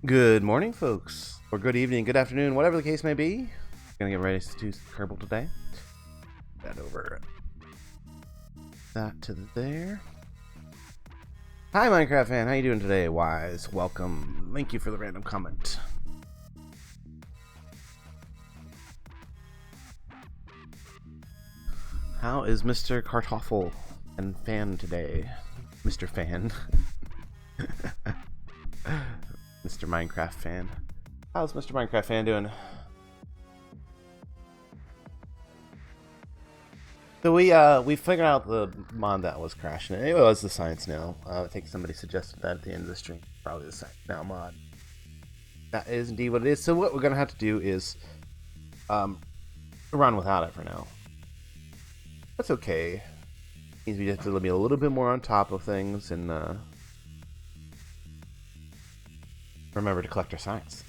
Good morning, folks, or good evening, good afternoon, whatever the case may be. Gonna get ready to do Kerbal today. That over that to there. Hi, Minecraft fan. How you doing today? Wise, welcome. Thank you for the random comment. How is Mr. Kartoffel and Fan today? Mr. Fan. Mr. Minecraft fan. How's Mr. Minecraft fan doing? So we figured out the mod that was crashing. It was the Science Now. I think somebody suggested that at the end of the stream. Probably the Science Now mod. That is indeed what it is. So what we're gonna have to do is run without it for now. That's okay. Means we just have to be a little bit more on top of things and remember to collect our science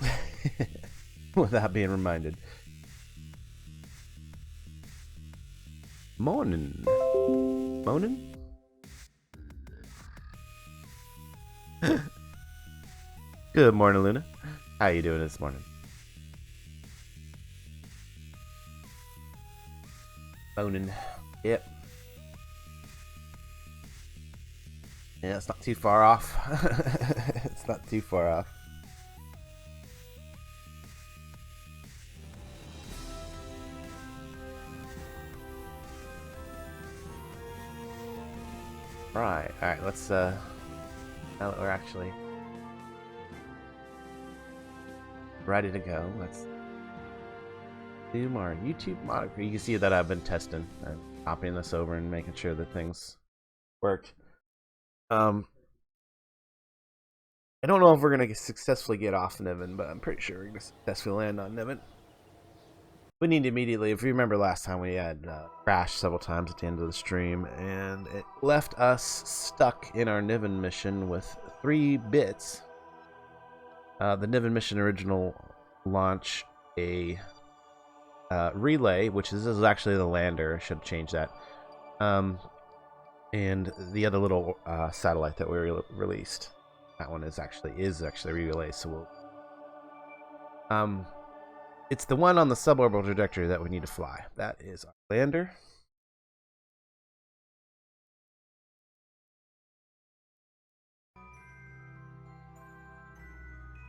without being reminded. Morning. Morning? Good morning, Luna. How you doing this morning? Morning. Yep. Yeah, it's not too far off. It's not too far off. Alright, let's now that we're actually ready to go, let's do our YouTube monitor. You can see that I've been testing and copying this over and making sure that things worked. I don't know if we're gonna successfully get off Niven, but I'm pretty sure we're gonna successfully land on Niven. We need to immediately, if you remember last time, we had crashed several times at the end of the stream, and it left us stuck in our Niven mission with 3 bits. The Niven mission original launch a relay, which this is actually the lander. I should change that. And the other little satellite that we released. That one is actually relay. So we'll it's the one on the suborbital trajectory that we need to fly. That is our lander.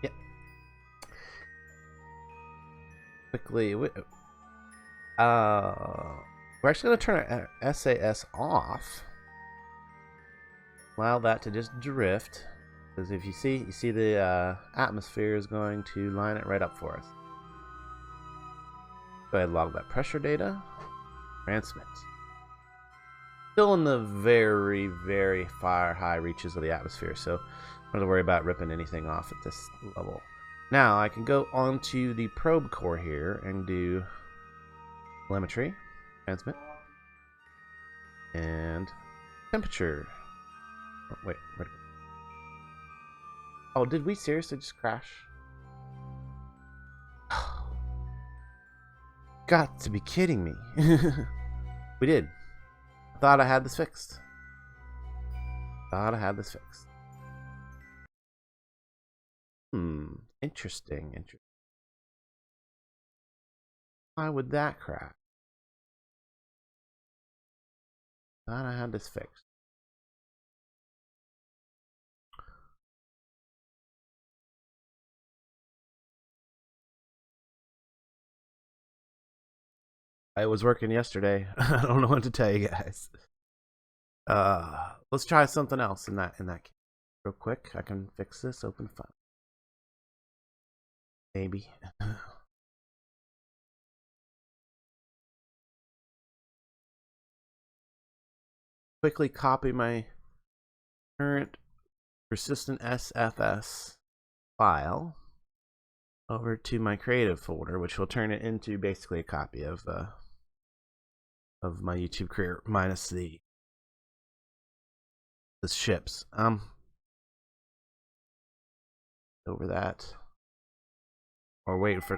Yep. Quickly, we're actually going to turn our SAS off. Allow that to just drift. Because if you see the atmosphere is going to line it right up for us. Go ahead and log that pressure data. Transmit. Still in the very, very far high reaches of the atmosphere, so don't have to worry about ripping anything off at this level. Now I can go onto the probe core here and do telemetry, transmit, and temperature. Oh, wait, where'd it go? Oh, did we seriously just crash? Got to be kidding me. We did. I thought I had this fixed. Interesting. Why would that crash? Thought I had this fixed. It was working yesterday. I don't know what to tell you guys. Let's try something else in that case. Real quick, I can fix this. Open file. Maybe. Quickly copy my current persistent SFS file over to my creative folder, which will turn it into basically a copy of my YouTube career minus the ships. Over that, or wait for.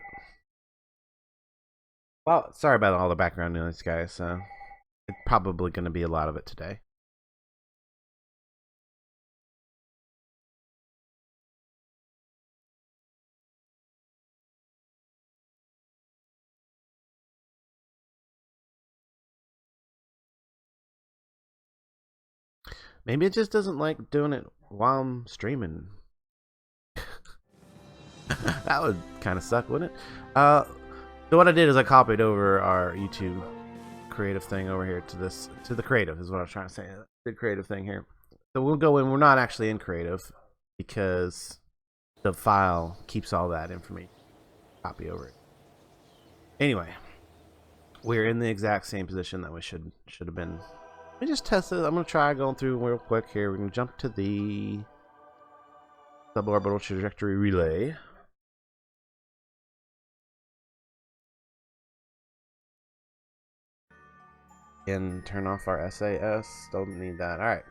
Well, sorry about all the background noise, guys. It's probably going to be a lot of it today. Maybe it just doesn't like doing it while I'm streaming. That would kind of suck, wouldn't it? So what I did is I copied over our YouTube creative thing over here to the creative is what I was trying to say. The creative thing here. So we'll go in. We're not actually in creative because the file keeps all that information. Copy over it. Anyway, we're in the exact same position that we should have been. Let me just test it. I'm gonna try going through real quick here. We're gonna jump to the suborbital trajectory relay. And turn off our SAS. Don't need that. Alright.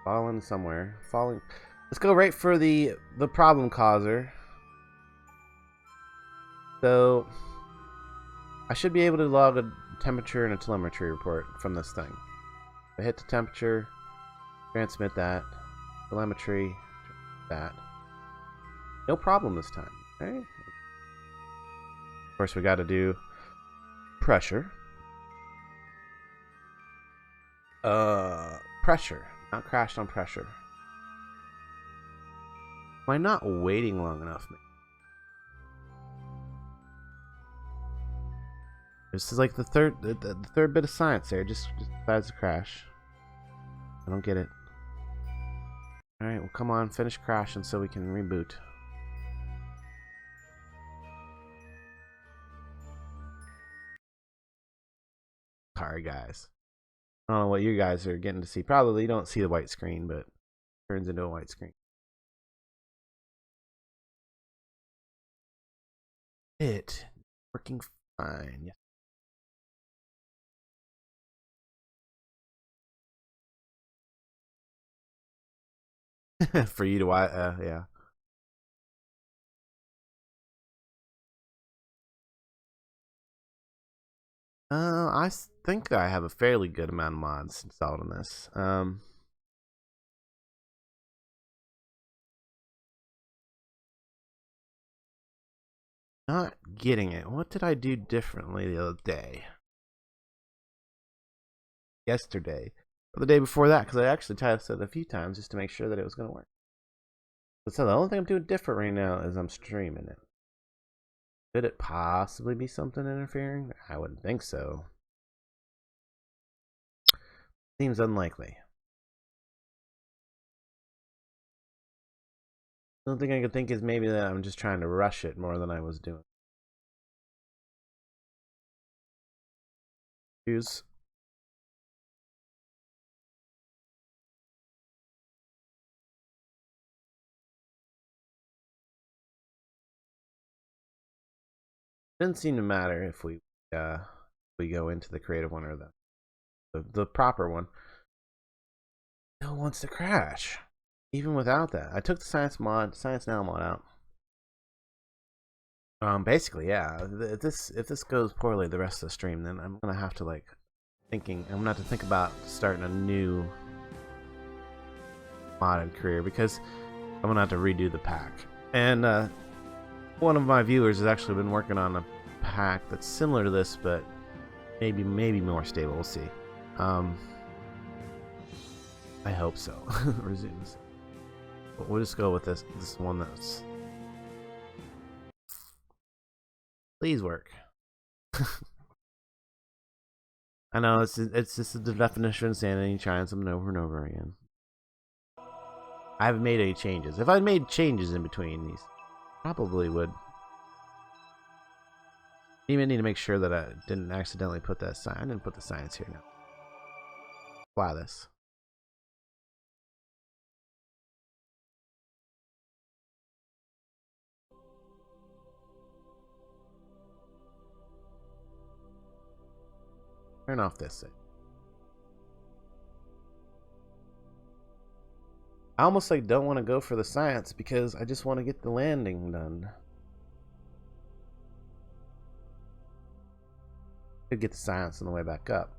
Falling somewhere. Falling. Let's go right for the problem causer. So I should be able to log a temperature and a telemetry report from this thing. I hit the temperature, transmit that, telemetry, that. No problem this time. Right? Of course, we got to do pressure. Pressure. Not crashed on pressure. Am I not waiting long enough? This is like the third bit of science there. Just decides to crash. I don't get it. All right, well, come on, finish crashing so we can reboot. Sorry, guys. I don't know what you guys are getting to see. Probably you don't see the white screen, but it turns into a white screen. It working fine. Yeah. For you to watch, yeah. I think I have a fairly good amount of mods installed on this. Not getting it. What did I do differently the other day? Yesterday. Or the day before that, because I actually tested it a few times just to make sure that it was going to work. So the only thing I'm doing different right now is I'm streaming it. Could it possibly be something interfering? I wouldn't think so. Seems unlikely. The only thing I could think is maybe that I'm just trying to rush it more than I was doing. Use. Didn't seem to matter if we go into the creative one or the proper one. Still wants to crash, even without that. I took the science now mod out. Basically, yeah. If this goes poorly the rest of the stream, then I'm gonna have to I'm gonna have to think about starting a new modded career because I'm gonna have to redo the pack. And one of my viewers has actually been working on a pack that's similar to this, but maybe more stable. We'll see. I hope so. Resumes. But we'll just go with this one that's. Please work. I know it's just the definition of insanity, trying something over and over again. I haven't made any changes. If I made changes in between these, probably would. Even need to make sure that I didn't accidentally put that sign. I didn't put the science here now. Apply this. Turn off this. I almost don't want to go for the science because I just want to get the landing done. Could get the science on the way back up.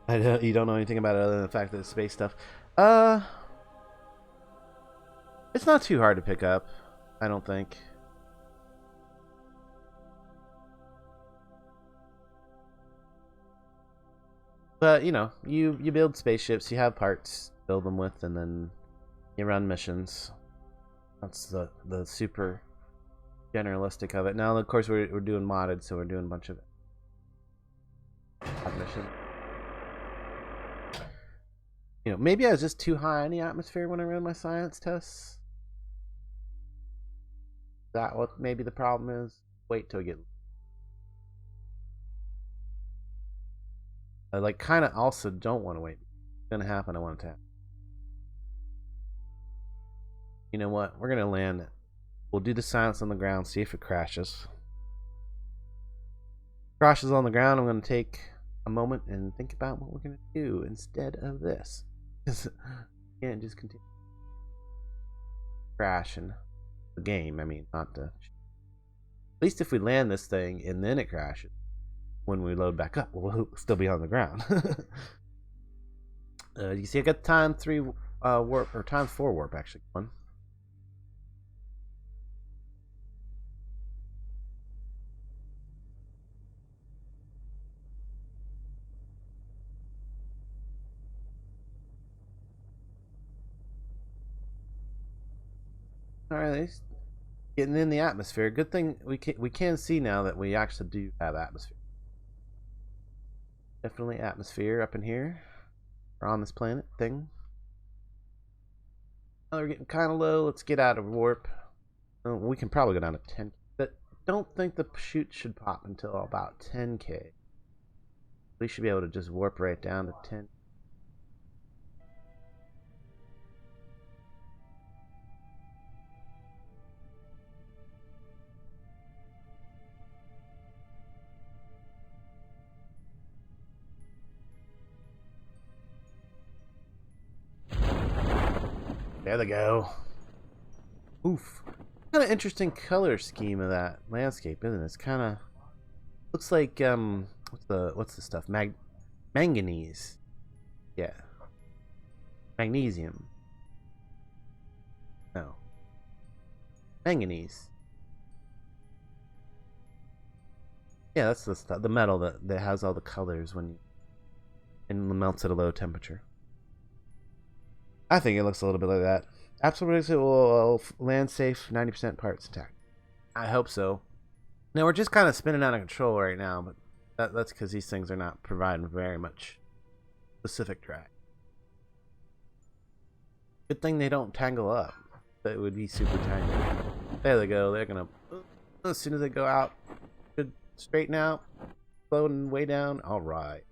You don't know anything about it other than the fact that it's space stuff. It's not too hard to pick up, I don't think. But you know, you build spaceships, you have parts, build them with, and then you run missions. That's the super generalistic of it. Now, of course, we're doing modded, so we're doing a bunch of missions. You know, maybe I was just too high in the atmosphere when I ran my science tests. Is that what maybe the problem is? Wait till we get. I like kind of also don't want to wait. It's gonna happen. I want it to happen. You know what? We're gonna land. We'll do the science on the ground. See if it crashes. Crashes on the ground. I'm gonna take a moment and think about what we're gonna do instead of this. Because you can't just continue crashing the game. I mean, not the. At least if we land this thing and then it crashes, when we load back up, we'll still be on the ground. You see, I got time 3 warp, or time 4 warp actually. One. All right, getting in the atmosphere. Good thing we can see now that we actually do have atmosphere. Definitely atmosphere up in here, or on this planet thing. Oh, we're getting kind of low. Let's get out of warp. We can probably go down to 10, but don't think the chute should pop until about 10K. We should be able to just warp right down to 10. There they go. Oof. Kind of interesting color scheme of that landscape, isn't it? It's kind of looks like what's the stuff? Manganese. Yeah. Magnesium. No. Manganese. Yeah, that's the stuff. The metal that has all the colors when you and melts at a low temperature. I think it looks a little bit like that. Absolutely, will land safe, 90% parts intact. I hope so. Now we're just kind of spinning out of control right now, but that's because these things are not providing very much specific drag. Good thing they don't tangle up. That would be super tangled. There they go. They're gonna, as soon as they go out, should straighten out, floating way down. All right.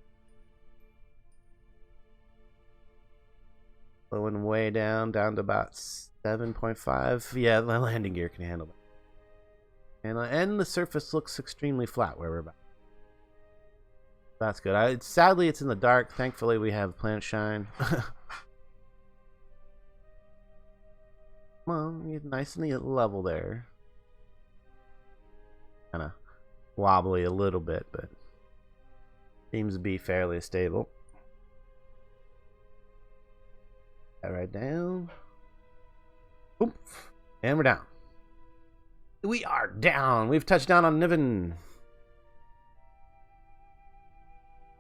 Flowing way down to about 7.5. Yeah, the landing gear can handle it. And the surface looks extremely flat where we're about. That's good. Sadly, it's in the dark. Thankfully, we have planet shine. Well, nice and level there. Kind of wobbly a little bit, but seems to be fairly stable. Right down. Oof. And we're down. We are down. We've touched down on Niven.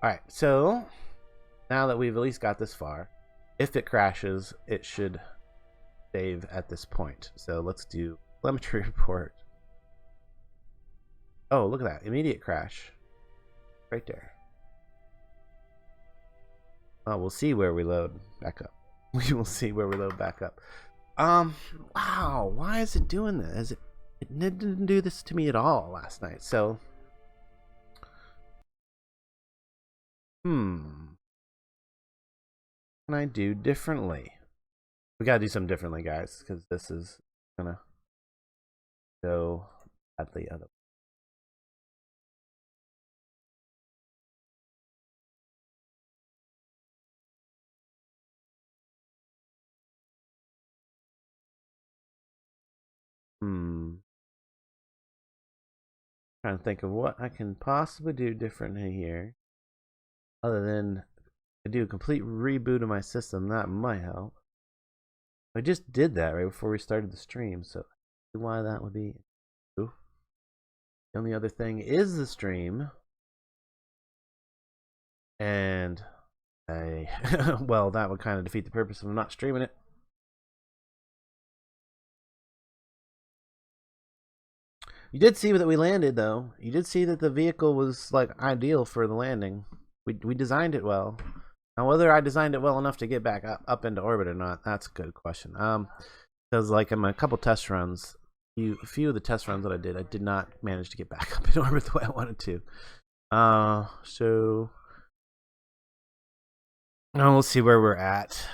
Alright, so now that we've at least got this far, if it crashes, it should save at this point. So let's do telemetry report. Oh, look at that. Immediate crash. Right there. Oh, we'll see where we load back up. We will see where we load back up. Wow, why is it doing this? It didn't do this to me at all last night. So, what can I do differently? We gotta do something differently, guys, because this is gonna go badly other. Trying to think of what I can possibly do differently here, other than do a complete reboot of my system. That might help. I just did that right before we started the stream, so why that would be. Ooh. The only other thing is the stream, and Well, that would kind of defeat the purpose of not streaming it. You did see that we landed, though. You did see that the vehicle was like ideal for the landing. We designed it well. Now, whether I designed it well enough to get back up into orbit or not, that's a good question. Because like in my couple test runs, a few of the test runs that I did not manage to get back up in orbit the way I wanted to. So now we'll see where we're at.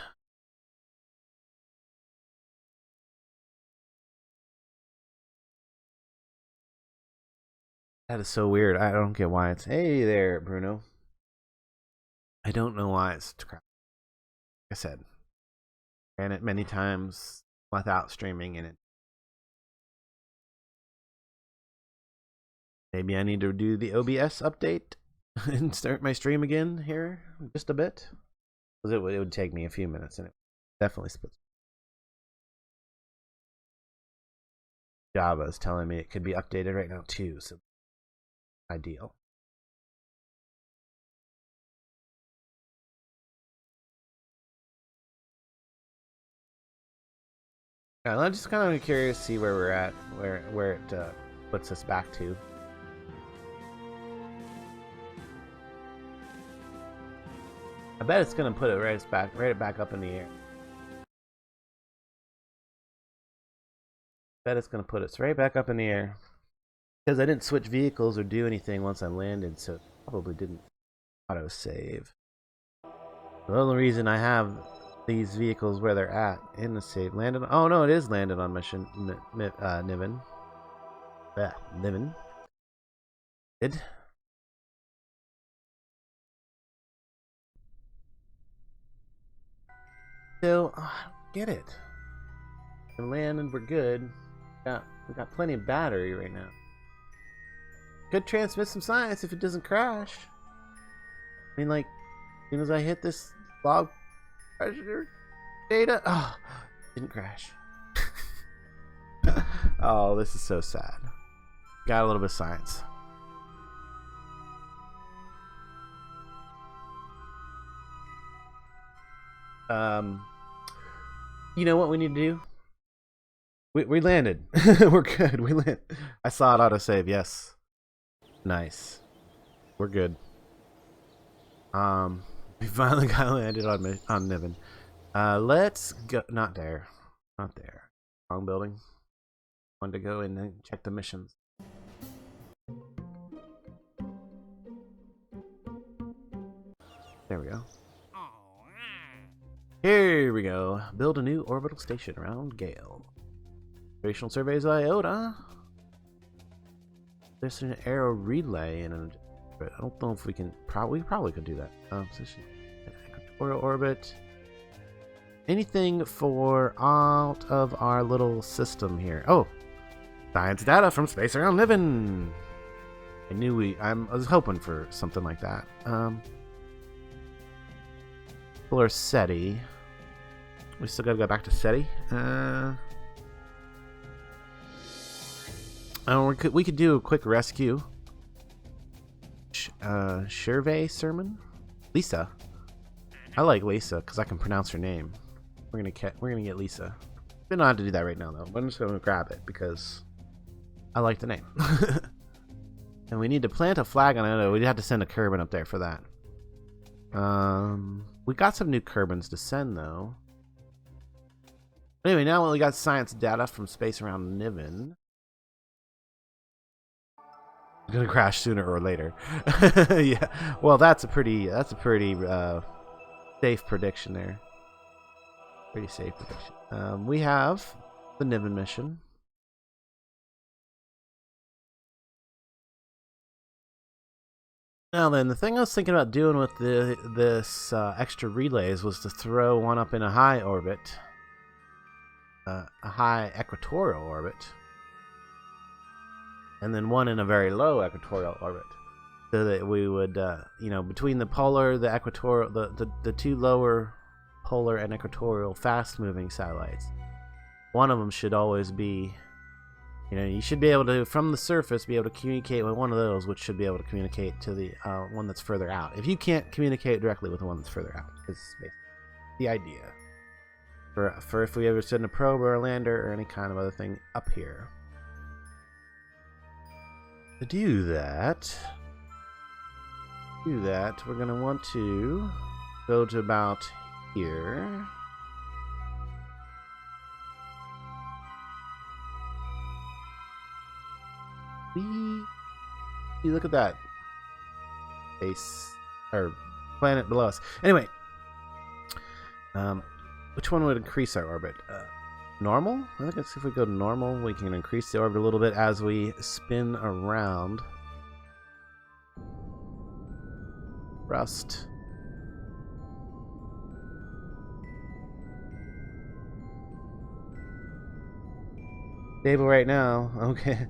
That is so weird. I don't get why it's. Hey there, Bruno. I don't know why it's crap. Like I said, ran it many times without streaming in it. Maybe I need to do the OBS update and start my stream again here just a bit. Because it would take me a few minutes and it definitely splits. Java is telling me it could be updated right now too, so ideal. I'm just kind of curious to see where we're at, where it puts us back to. I bet it's gonna put it right back up in the air. I bet it's gonna put us right back up in the air because I didn't switch vehicles or do anything once I landed, so it probably didn't auto save. The only reason I have these vehicles where they're at in the save landed. Oh no, it is landed on mission Niven. Yeah, Niven. Did. So I don't get it. We landed, we're good. We got plenty of battery right now. Could transmit some science if it doesn't crash. I mean, like, as soon as I hit this log pressure data, didn't crash. Oh, this is so sad. Got a little bit of science. You know what we need to do? We landed. We're good. We landed. I saw it autosave. Yes. Nice. We're good. We finally got landed on Niven. Let's go. Not there. Not there. Wrong building. Wanted to go in and check the missions. There we go. Here we go. Build a new orbital station around Gale. Operational surveys IOTA. There's an arrow relay and but I don't know if we can. We probably could do that. Position equatorial orbit. Anything for out of our little system here? Oh, science data from space around Niven. I knew I was hoping for something like that. Or SETI. We still gotta go back to SETI. We could do a quick rescue. Survey sermon. Lisa. I like Lisa because I can pronounce her name. We're gonna get Lisa. We don't have to do that right now though. But I'm just gonna grab it because I like the name. And we need to plant a flag on it. We'd have to send a Kerbal up there for that. We got some new Kerbals to send though. Anyway, now we got science data from space around Niven. It's gonna crash sooner or later. Yeah. Well, that's a pretty safe prediction there. Pretty safe prediction. We have the Niven mission. Now then, the thing I was thinking about doing with this extra relays was to throw one up in a high orbit, a high equatorial orbit, and then one in a very low equatorial orbit, so that we would, between the polar, the equatorial, the two lower polar and equatorial fast-moving satellites, one of them should always be You know, you should be able to, from the surface, be able to communicate with one of those, which should be able to communicate to the one that's further out. If you can't communicate directly with the one that's further out, is basically the idea. For if we ever send a probe or a lander or any kind of other thing up here. To do that, we're going to want to go to about here. Look at that space or planet below us. Anyway, which one would increase our orbit? Normal? I think if we go to normal, we can increase the orbit a little bit as we spin around. Rust. Stable right now. Okay.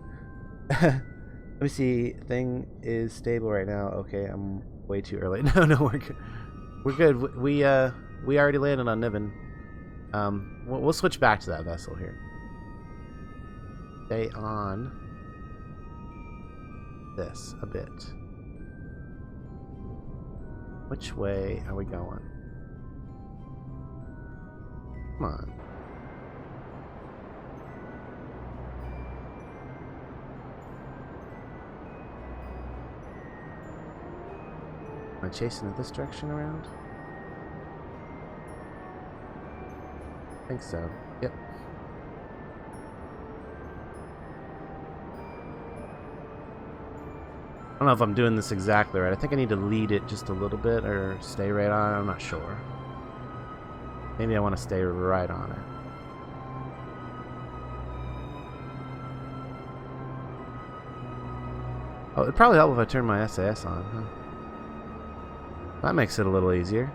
Let me see. Thing is stable right now. Okay, I'm way too early. No, we're good. We're good. We already landed on Niven. We'll switch back to that vessel here. Stay on this a bit. Which way are we going? Come on. Am I chasing it this direction around? I think so. Yep. I don't know if I'm doing this exactly right. I think I need to lead it just a little bit or stay right on it. I'm not sure. Maybe I want to stay right on it. Oh, it'd probably help if I turn my SAS on, huh? That makes it a little easier.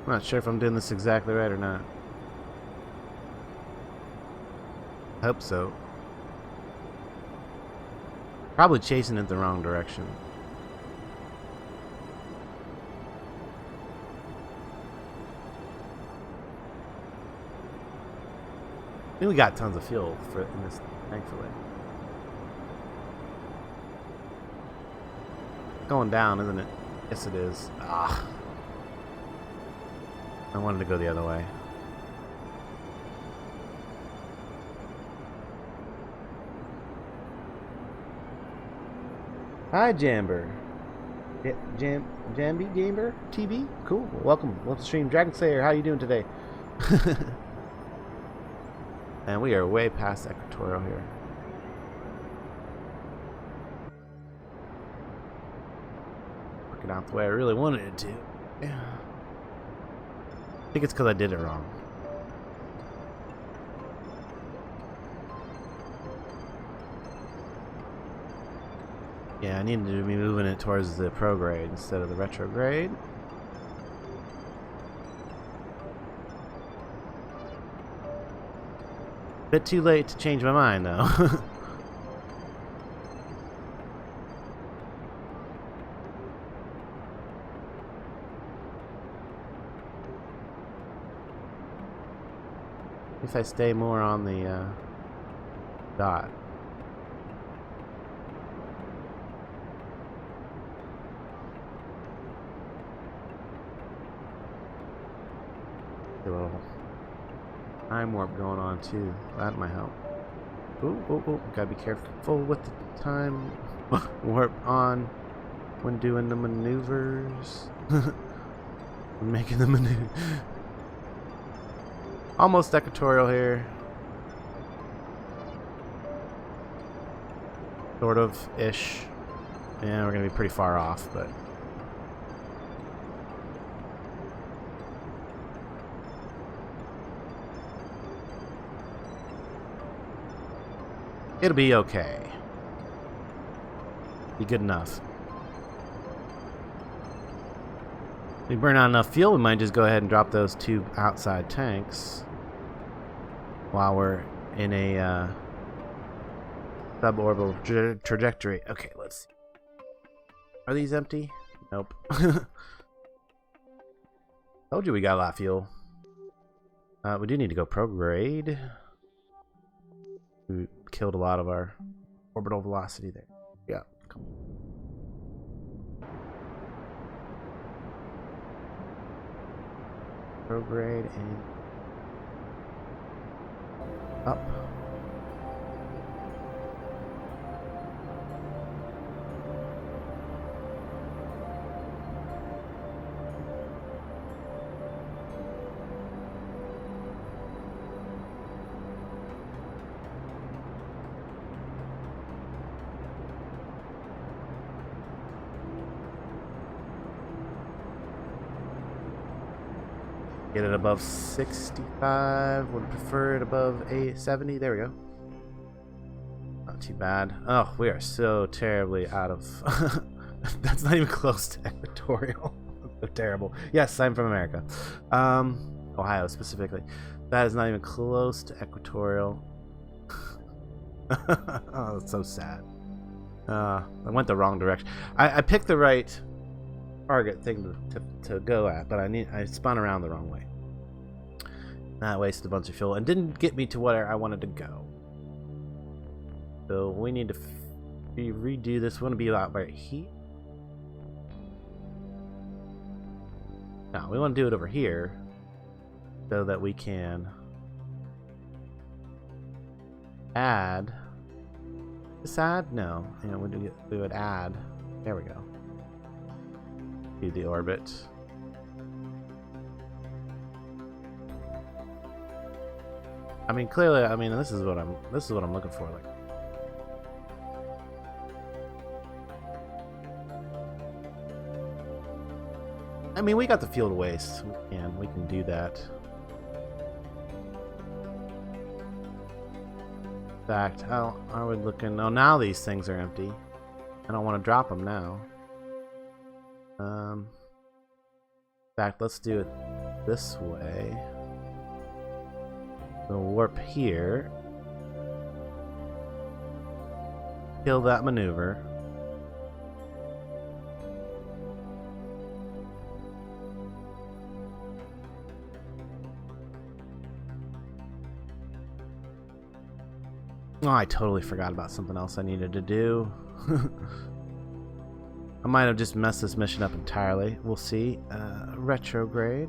I'm not sure if I'm doing this exactly right or not. I hope so. Probably chasing it the wrong direction. I think we got tons of fuel in this, thankfully. Going down, isn't it? Yes, it is. Ah. I wanted to go the other way. Hi, Jamber. Jamber? TV? Cool. Welcome to stream. Dragon Slayer, how you doing today? And we are way past equatorial here. Working out the way I really wanted it to. Yeah. I think it's because I did it wrong. Yeah, I needed to be moving it towards the prograde instead of the retrograde. Bit too late to change my mind, though. If I stay more on the dot. A little time warp going on too. That might help. Ooh, gotta be careful with the time warp on when doing the maneuvers. When making the maneuver. Almost equatorial here. Sort of ish. Yeah, we're gonna be pretty far off, but It'll be okay. Be good enough. If we burn out enough fuel, we might just go ahead and drop those 2 outside tanks while we're in a suborbital trajectory. Okay, let's see. Are these empty? Nope. Told you we got a lot of fuel. We do need to go prograde. We killed a lot of our orbital velocity there. Yeah. Come on. Prograde and up. Get it above 65. Would prefer it above 70. There we go. Not too bad. Oh, we are so terribly out of... That's not even close to equatorial. So terrible. Yes, I'm from America. Ohio specifically. That is not even close to equatorial. Oh, that's so sad. I went the wrong direction. I picked the right target thing to go at, but I spun around the wrong way. That wasted a bunch of fuel and didn't get me to where I wanted to go. So we need to redo this. We want to be about right here. No, we want to do it over here so that we can add. This add? No. You know, we would add. There we go. Do the orbit. I mean, clearly, I mean, this is what I'm looking for. Like, I mean, we got the fuel to waste, and we can do that. In fact, how are we looking? Oh, now these things are empty. I don't want to drop them now. In fact, let's do it this way. We'll warp here. Kill that maneuver. Oh, I totally forgot about something else I needed to do. I might have just messed this mission up entirely. We'll see. Retrograde.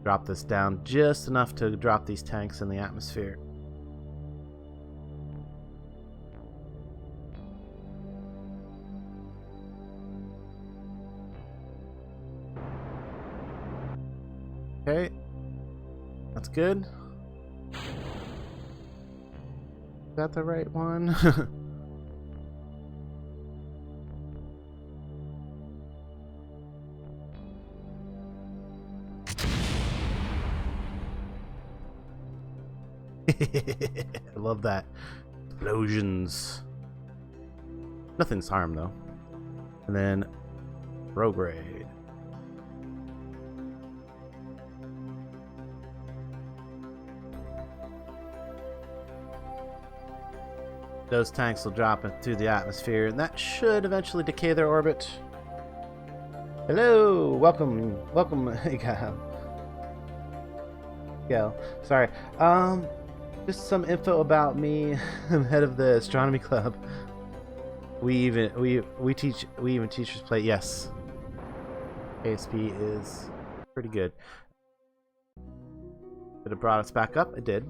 Drop this down just enough to drop these tanks in the atmosphere. Okay. That's good. Is that the right one? I love that. Explosions. Nothing's harmed though. And then prograde. Those tanks will drop through the atmosphere, and that should eventually decay their orbit. Hello, welcome, Gal. Sorry. Just some info about me. I'm head of the astronomy club. We even teachers play. Yes, ASP is pretty good. Could have brought us back up. It did.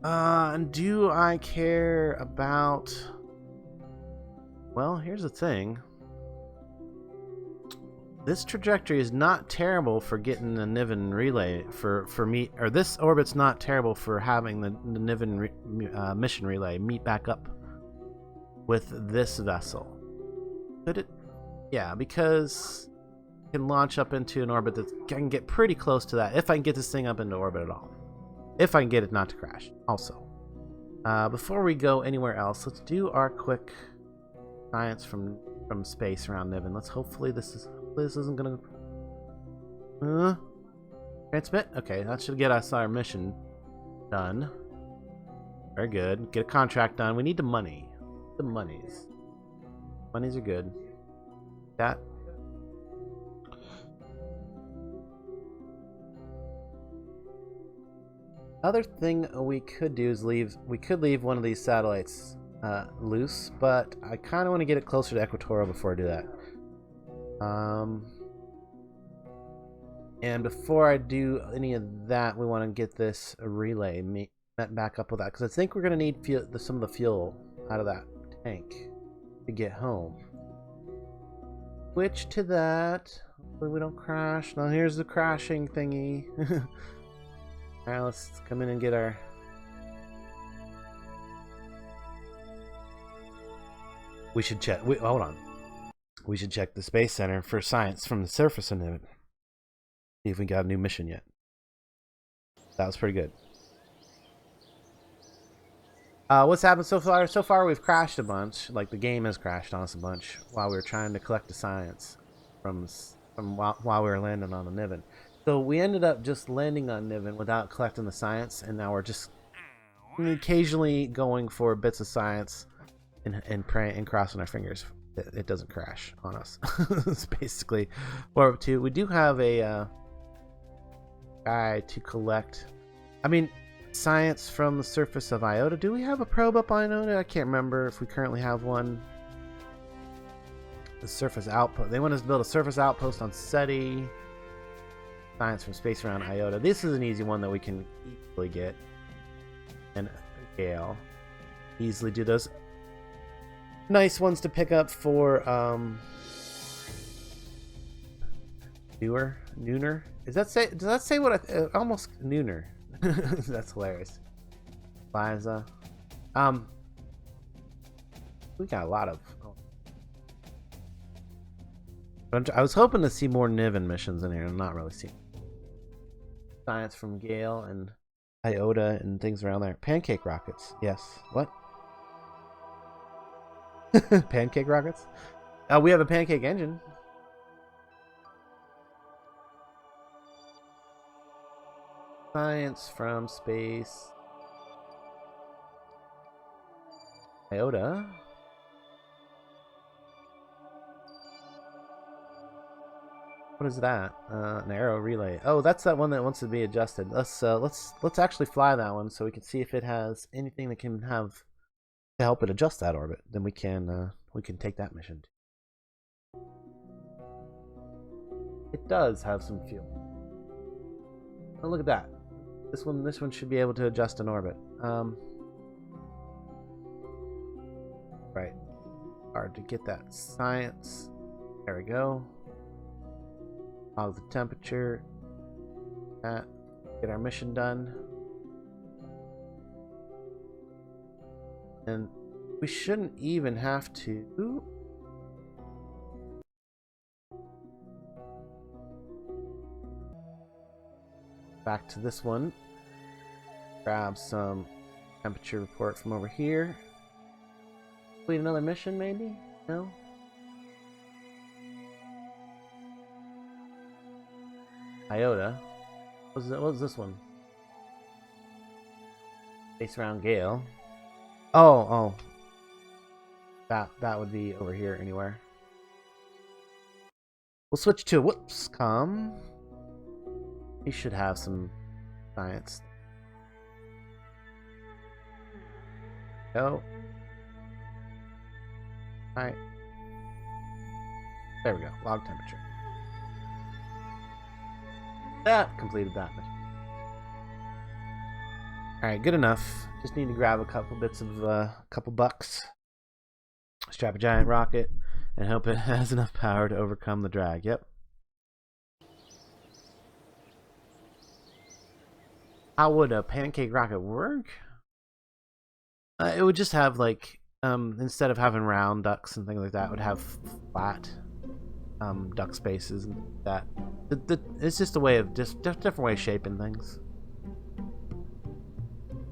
And do I care about... Well, here's the thing. This trajectory is not terrible for getting the Niven relay for me, or this orbit's not terrible for having the Niven mission relay meet back up with this vessel. Could it Yeah, because I can launch up into an orbit that can get pretty close to that, if I can get this thing up into orbit at all. If I can get it not to crash, also. Before we go anywhere else, let's do our quick science from space around Niven. Hopefully this isn't gonna transmit. Okay, that should get us our mission done. Very good. Get a contract done. We need the money. The monies are good. That. Other thing we could do is leave one of these satellites loose, but I kind of want to get it closer to equatorial before I do that. And before I do any of that, we want to get this relay met back up with that, because I think we're going to need some of the fuel out of that tank to get home. Switch to that. Hopefully we don't crash. Now here's the crashing thingy. Alright, let's come in and get our... We should check... hold on. We should check the Space Center for science from the surface of Niven. See if we got a new mission yet. That was pretty good. What's happened so far? So far we've crashed a bunch. Like, the game has crashed on us a bunch while we were trying to collect the science from while we were landing on the Niven. So we ended up just landing on Niven without collecting the science, and now we're just occasionally going for bits of science and praying and crossing our fingers that it doesn't crash on us. That's basically what we're up to. We do have a guy to collect. I mean, science from the surface of Iota. Do we have a probe up on Iota? I can't remember if we currently have one. The surface outpost. They want us to build a surface outpost on SETI. Science from space around Iota. This is an easy one that we can easily get. And Gale. Easily do those. Nice ones to pick up for Nooner. Does that say what almost Nooner. That's hilarious. Liza. We got a lot of... I was hoping to see more Niven missions in here. I'm not really seeing science from Gale and Iota and things around there. Pancake rockets. Yes. What? Pancake rockets? We have a pancake engine. Science from space. Iota. What is that? An arrow relay. Oh, that's that one that wants to be adjusted. Let's actually fly that one so we can see if it has anything that can have to help it adjust that orbit. Then we can take that mission. It does have some fuel. Oh, look at that. This one should be able to adjust an orbit. Right. Hard to get that science. There we go. Log the temperature. Get our mission done. And we shouldn't even have to... Back to this one. Grab some temperature report from over here. Complete another mission, maybe? No? Iota. What was this one? Space around Gale. Oh. That would be over here anywhere. We'll switch to Whoopscom. He should have some science. Go. Alright. There we go. Log temperature. That completed that mission. Alright, good enough. Just need to grab a couple bits of couple bucks. Strap a giant rocket and hope it has enough power to overcome the drag. Yep. How would a pancake rocket work? It would just have like instead of having round ducts and things like that, it would have flat duct spaces and that. It's just a way of different way of shaping things.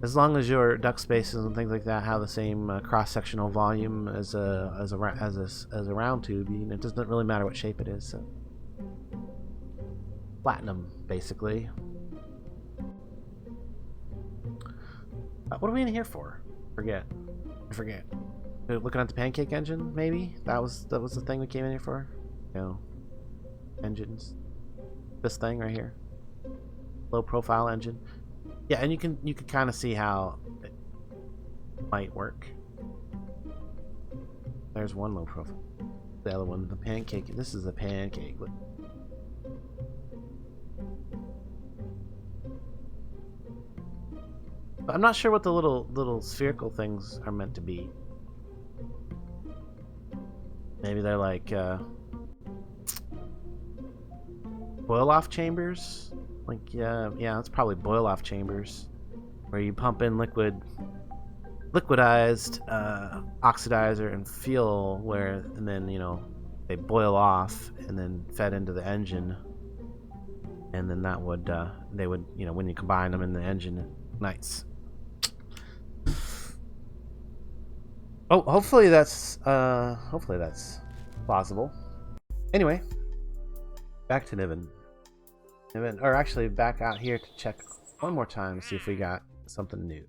As long as your duct spaces and things like that have the same cross-sectional volume as a round tube, it doesn't really matter what shape it is. So. Platinum, basically. What are we in here for? I forget. Looking at the pancake engine, maybe that was the thing we came in here for. No, engines. This thing right here, low profile engine. Yeah, and you can kind of see how it might work. There's one low profile. The other one, the pancake. This is a pancake. Look. But I'm not sure what the little spherical things are meant to be. Maybe they're like boil-off chambers. Like yeah, it's probably boil-off chambers where you pump in liquidized oxidizer and fuel, and then they boil off and then fed into the engine, and then that would they would when you combine them in the engine, nice. Oh, hopefully that's plausible. Anyway, back to Niven, or actually back out here to check one more time to see if we got something new.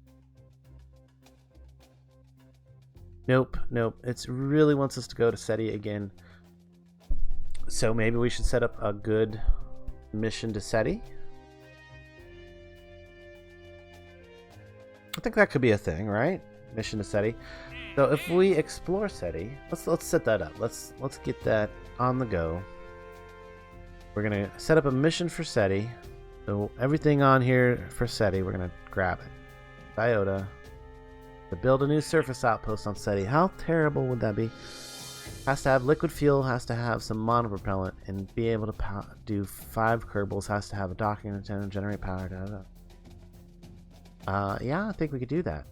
Nope. It really wants us to go to SETI again. So maybe we should set up a good mission to SETI. I think that could be a thing, right? Mission to SETI. So if we explore SETI, let's set that up. Let's get that on the go. We're gonna set up a mission for SETI. So everything on here for SETI, we're gonna grab it. Iota. To build a new surface outpost on SETI. How terrible would that be? Has to have liquid fuel, has to have some monopropellant, and be able to do 5 Kerbals. Has to have a docking antenna, generate power. Yeah, I think we could do that.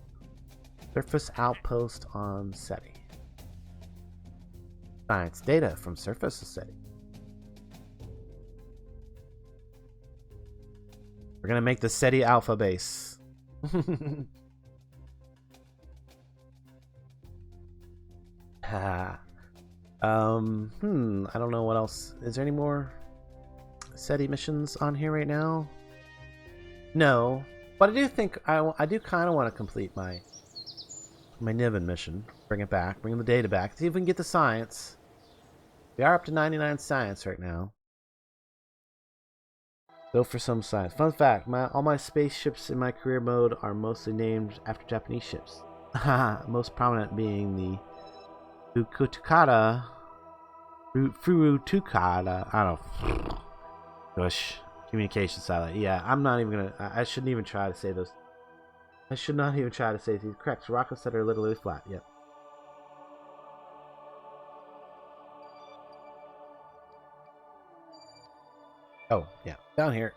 Surface outpost on SETI. Science data from surface of SETI. We're gonna make the SETI alpha base. I don't know what else. Is there any more SETI missions on here right now? No, but I do think I do kind of want to complete my Niven mission. Bring it back, bring the data back. See if we can get the science. We are up to 99 science right now. Go for some science. Fun fact: all my spaceships in my career mode are mostly named after Japanese ships. Most prominent being the Furutukada. I don't know. Gosh, communication satellite. Yeah, I'm not even gonna. I shouldn't even try to say those. I should not even try to say these. Correct. Rockets that are literally flat. Yep. Oh yeah, down here.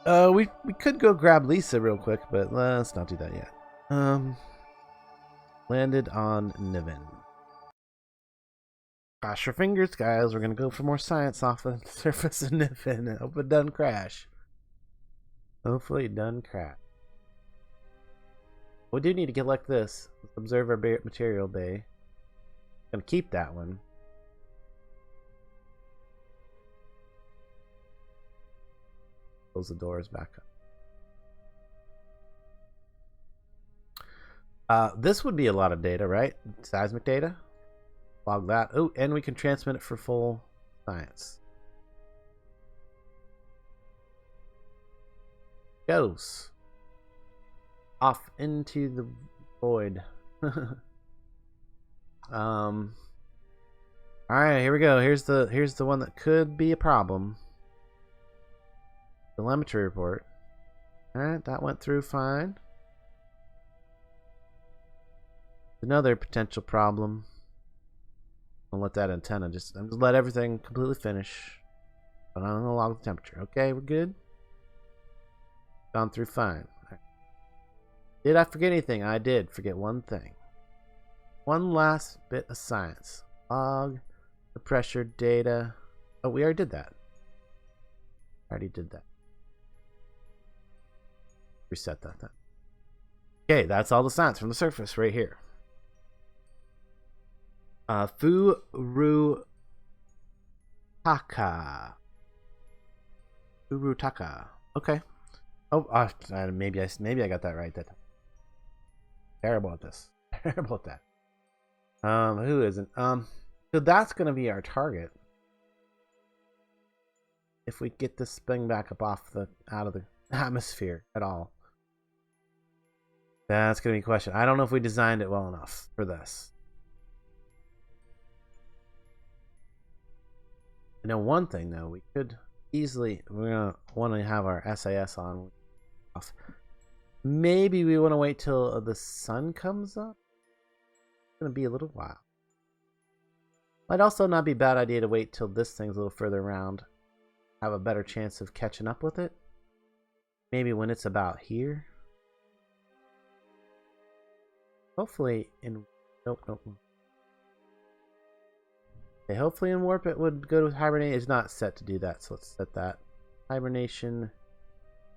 We could go grab Lisa real quick, but let's not do that yet. Landed on Niven. Cross your fingers, guys. We're gonna go for more science off the surface of Niven. I hope it doesn't crash. Hopefully it doesn't crash. We do need to collect this. Let's observe our material bay. Gonna keep that one. Close the doors back up. This would be a lot of data, right? Seismic data. Log that. Oh, and we can transmit it for full science. Goes off into the void. All right, here we go. Here's the one that could be a problem. Telemetry report. All right, that went through fine. Another potential problem. I'll let that antenna just let everything completely finish. But I'm gonna log the temperature. Okay, we're good. Gone through fine. Right. Did I forget anything? I did forget one thing. One last bit of science. Log The pressure data. Oh, we already did that. Already did that. Reset that then. Okay, that's all the science from the surface right here. Furutaka. Furutaka. Okay. Oh, maybe I got that right that time. Terrible at this. Terrible at that. Who isn't? So that's gonna be our target. If we get this thing back up out of the atmosphere at all. That's gonna be a question. I don't know if we designed it well enough for this. I know one thing though, we could easily, we're gonna want to have our SAS on off. Maybe we want to wait till the sun comes up. It's gonna be a little while. Might also not be a bad idea to wait till this thing's a little further around. Have a better chance of catching up with it. Maybe when it's about here. Hopefully in nope. Okay, hopefully in warp it would go to hibernate. It's not set to do that, so let's set that. Hibernate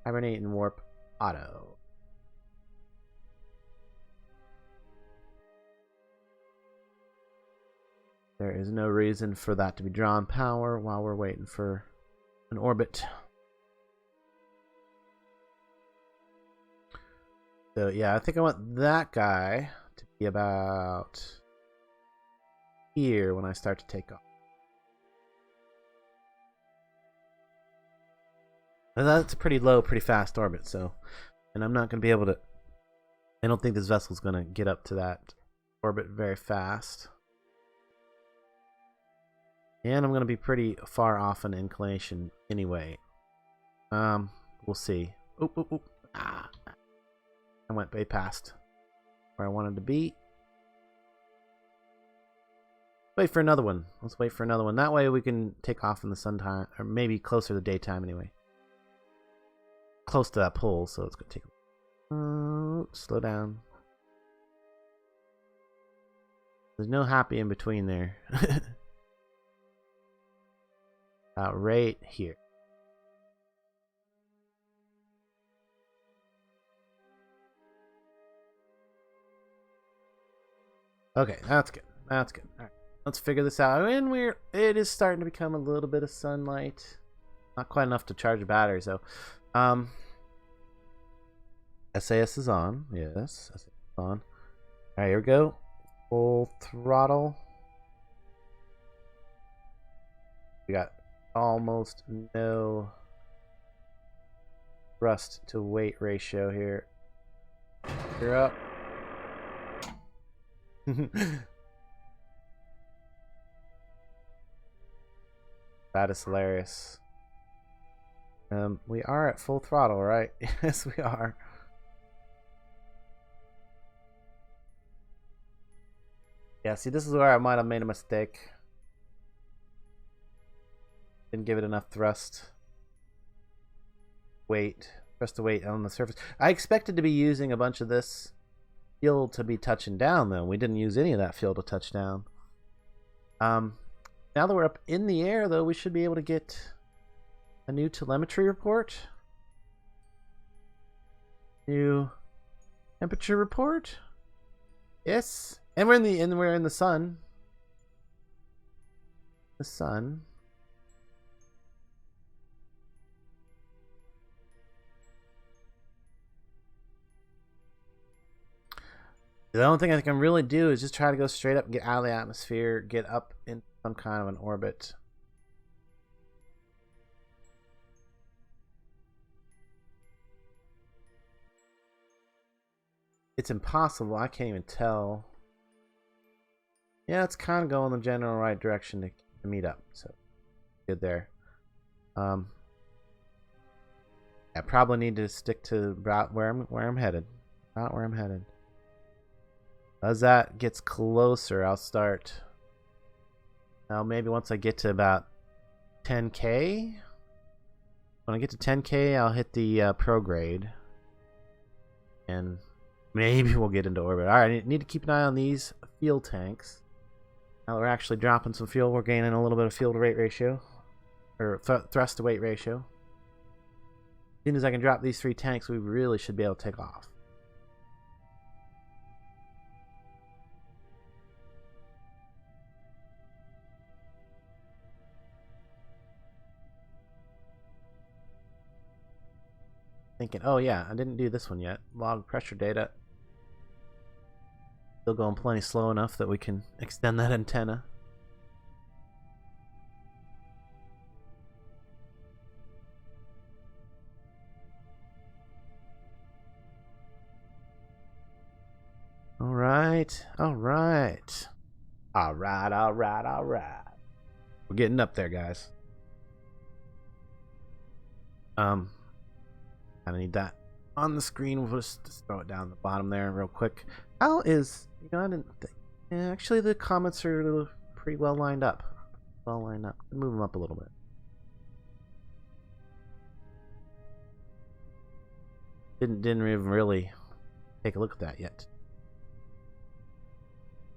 and warp auto. There is no reason for that to be drawn power while we're waiting for an orbit. So yeah, I think I want that guy to be about here when I start to take off. And that's a pretty low, pretty fast orbit, so, and I'm not going to be able to, I don't think this vessel's going to get up to that orbit very fast. And I'm going to be pretty far off in inclination anyway. We'll see. Oop. Ah. I went way past where I wanted to be. Wait for another one. Let's wait for another one. That way we can take off in the sun time, or maybe closer to daytime anyway. Close to that pole, so it's going to take... slow down. There's no happy in between there. Right here. Okay, that's good. That's good. All right, let's figure this out. And it is starting to become a little bit of sunlight. Not quite enough to charge a battery, so SAS is on. Yes, SAS is on. All right, here we go. Full throttle. We got almost no thrust to weight ratio here. You're up. That is hilarious. We are at full throttle, right? Yes, we are. Yeah, see, this is where I might have made a mistake. Didn't give it enough thrust to weight on the surface. I expected to be using a bunch of this fuel to be touching down, though. We didn't use any of that fuel to touch down. Now that we're up in the air, though, we should be able to get a new telemetry report. New temperature report. Yes, and we're in the sun. The sun. The only thing I can really do is just try to go straight up and get out of the atmosphere, get up in some kind of an orbit. It's impossible. I can't even tell. Yeah, it's kind of going the general right direction to meet up. So good there. I probably need to stick to about where I'm headed. About where I'm headed. As that gets closer, I'll start. Now maybe once I get to about 10K. When I get to 10K, I'll hit the prograde. And maybe we'll get into orbit. Alright, I need to keep an eye on these fuel tanks. Now that we're actually dropping some fuel, we're gaining a little bit of fuel to weight ratio. Or thrust to weight ratio. As soon as I can drop these 3 tanks, we really should be able to take off. Thinking, oh yeah, I didn't do this one yet. Log pressure data. Still going plenty slow enough that we can extend that antenna. Alright, alright. Alright, alright, alright. We're getting up there, guys. Kinda need that on the screen. We'll just throw it down the bottom there real quick. How is, you know, I didn't think, yeah, actually the comments are pretty well lined up. Well lined up. Move them up a little bit. Didn't even really take a look at that yet.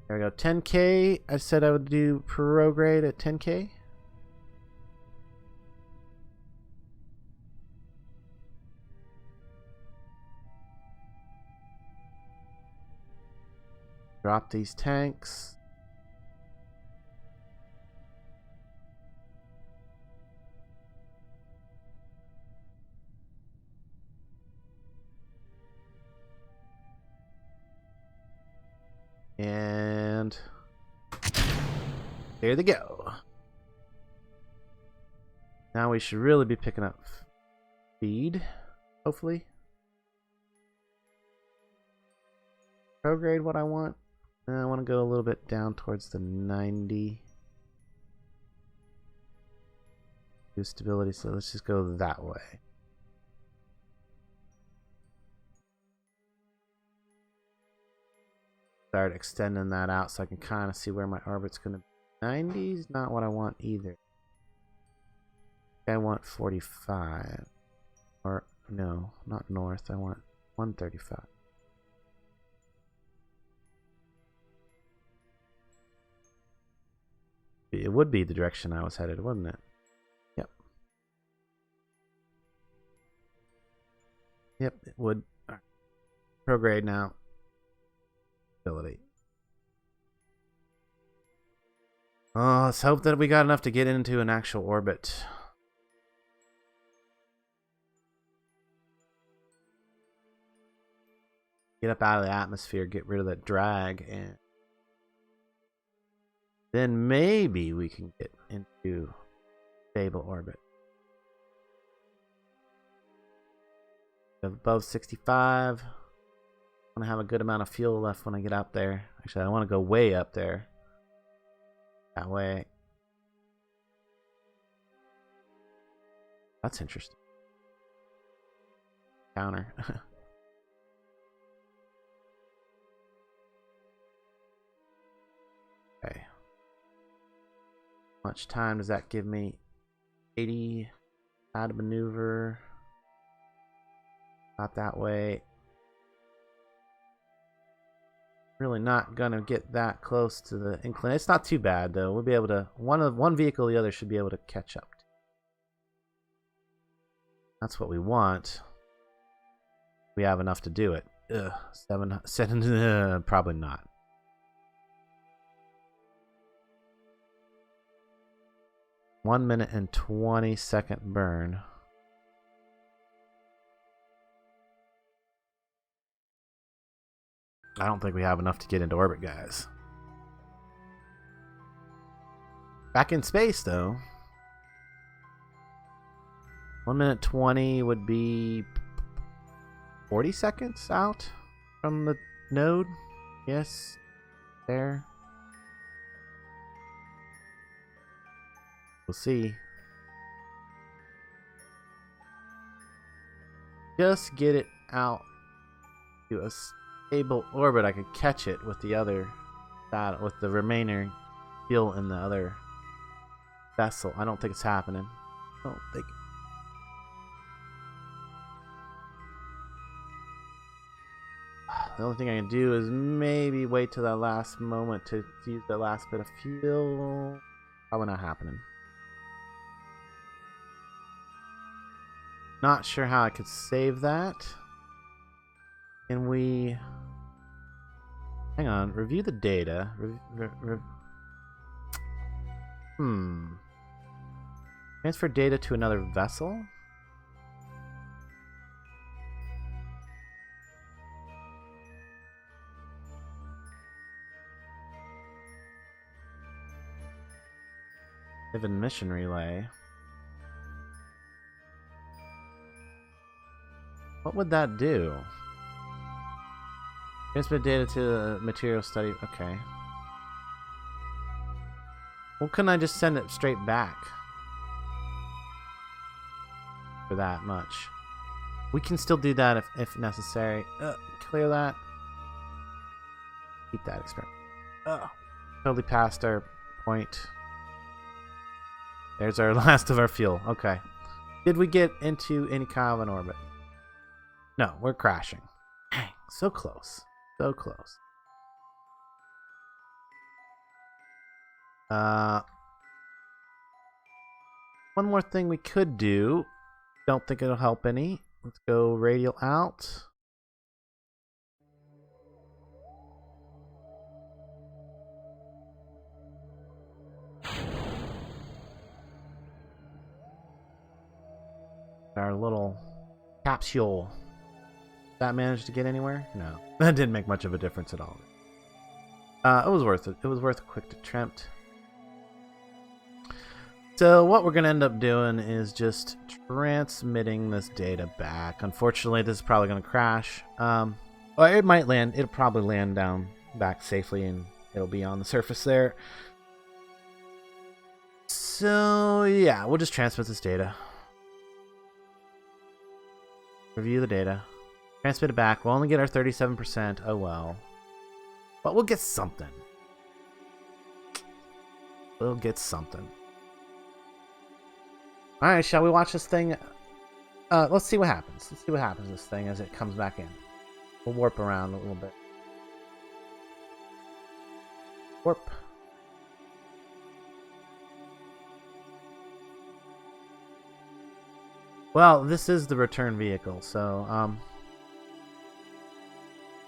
There we go. 10K. I said I would do prograde at 10K. Drop these tanks. And there they go. Now we should really be picking up speed, hopefully. Prograde what I want. I want to go a little bit down towards the 90. Do stability, so let's just go that way. Start extending that out so I can kind of see where my orbit's going to be. 90 is not what I want either. I want 45. Or, no, not north. I want 135. It would be the direction I was headed, wouldn't it? Yep. Yep, it would. All right. Prograde now. Ability. Oh, let's hope that we got enough to get into an actual orbit. Get up out of the atmosphere, get rid of that drag, and then maybe we can get into stable orbit. Above 65. I want to have a good amount of fuel left when I get up there. Actually, I want to go way up there. That way. That's interesting. Counter. Okay. How much time does that give me? 80. How to maneuver. Not that way. Really not gonna get that close to the incline. It's not too bad though. We'll be able to one vehicle, the other should be able to catch up. That's what we want. We have enough to do it. Ugh, seven, probably not. One minute and 20-second burn. I don't think we have enough to get into orbit, guys. Back in space, though. 1 minute 20 would be 40 seconds out from the node. Yes, there. We'll see. Just get it out to a stable orbit. I could catch it with the other, with the remaining fuel in the other vessel. I don't think it's happening. I don't think. The only thing I can do is maybe wait till that last moment to use that last bit of fuel. Probably not happening. Not sure how I could save that. Can we... Hang on, review the data. Transfer data to another vessel? Niven mission relay. What would that do? Transmit data to a material study. Okay. Well, couldn't I just send it straight back? For that much. We can still do that if necessary. Clear that. Keep that experiment. Totally past our point. There's our last of our fuel. Okay. Did we get into any kind of an orbit? No, we're crashing. Dang, so close. So close. One more thing we could do. Don't think it'll help any. Let's go radial out. Our little capsule. That managed to get anywhere? No. That didn't make much of a difference at all. It was worth it. It was worth a quick attempt. So what we're going to end up doing is just transmitting this data back. Unfortunately, this is probably going to crash. Or it might land. It'll probably land down back safely and it'll be on the surface there. So yeah, we'll just transmit this data. Review the data. Transmit it back. We'll only get our 37%. Oh well. But we'll get something. We'll get something. Alright, shall we watch this thing? Let's see what happens. Let's see what happens to this thing as it comes back in. We'll warp around a little bit. Warp. Well, this is the return vehicle, so,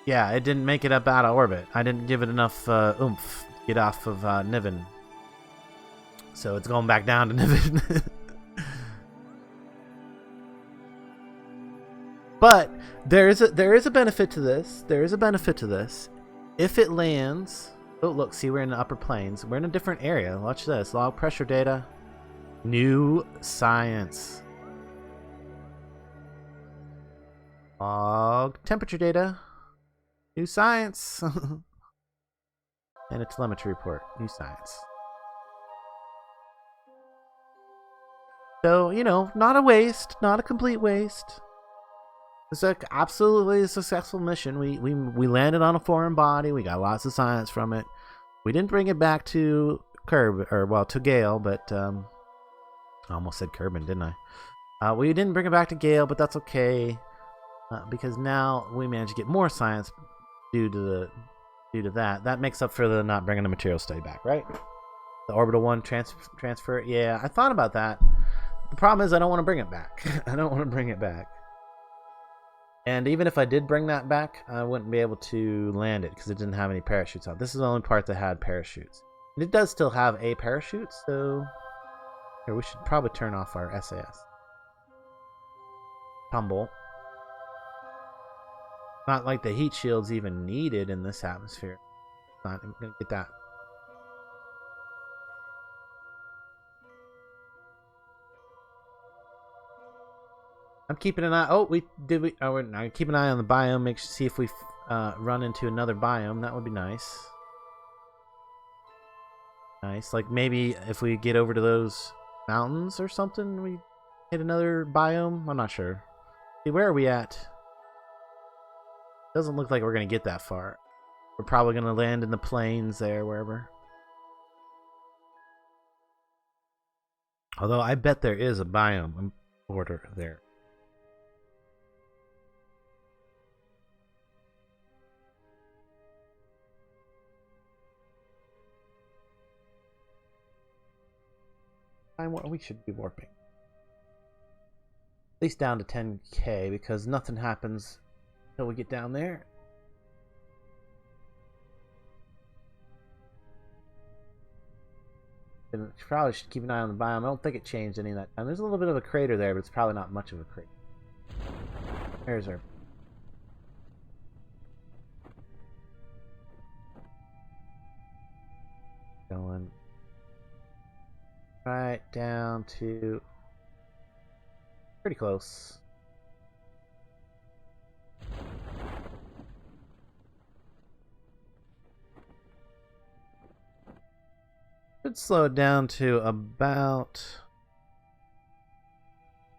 yeah, it didn't make it up out of orbit. I didn't give it enough oomph to get off of Niven. So it's going back down to Niven. But there is a benefit to this. There is a benefit to this. If it lands... Oh, look, see, we're in the upper planes. We're in a different area. Watch this. Log pressure data. New science. Log temperature data. New science. And a telemetry report. New science. So, you know, not a waste. Not a complete waste. It's like absolutely a successful mission. We landed on a foreign body. We got lots of science from it. We didn't bring it back to to Gale, but I almost said Kerbin, didn't I? We didn't bring it back to Gale, but that's okay because now we managed to get more science due to that. That makes up for the not bringing the material study back, right? The orbital one transfer. Yeah, I thought about that. The problem is I don't want to bring it back. I don't want to bring it back. And even if I did bring that back, I wouldn't be able to land it because it didn't have any parachutes on. This is the only part that had parachutes. And it does still have a parachute, so here, we should probably turn off our SAS. Tumble. Not like the heat shield's even needed in this atmosphere. I'm gonna get that. I'm keeping an eye. Oh, I keep an eye on the biome. See if we run into another biome. That would be nice. Nice. Like maybe if we get over to those mountains or something, we hit another biome. I'm not sure. See, where are we at? Doesn't look like we're gonna get that far. We're probably gonna land in the plains there, wherever. Although I bet there is a biome border there. We should be warping. At least down to 10K, because nothing happens until we get down there. And probably should keep an eye on the biome. I don't think it changed any of that time. There's a little bit of a crater there, but it's probably not much of a crater. There's our... going right down to pretty close. Should slow it down to about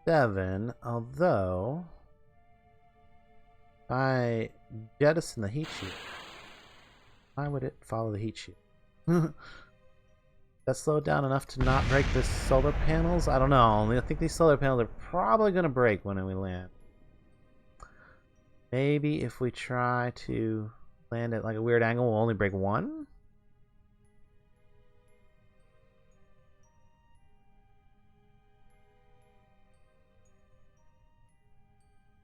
7, although if I jettison the heat shield, why would it follow the heat shield? That slow it down enough to not break the solar panels? I don't know. I think these solar panels are probably going to break when we land. Maybe if we try to land at like a weird angle, we'll only break one?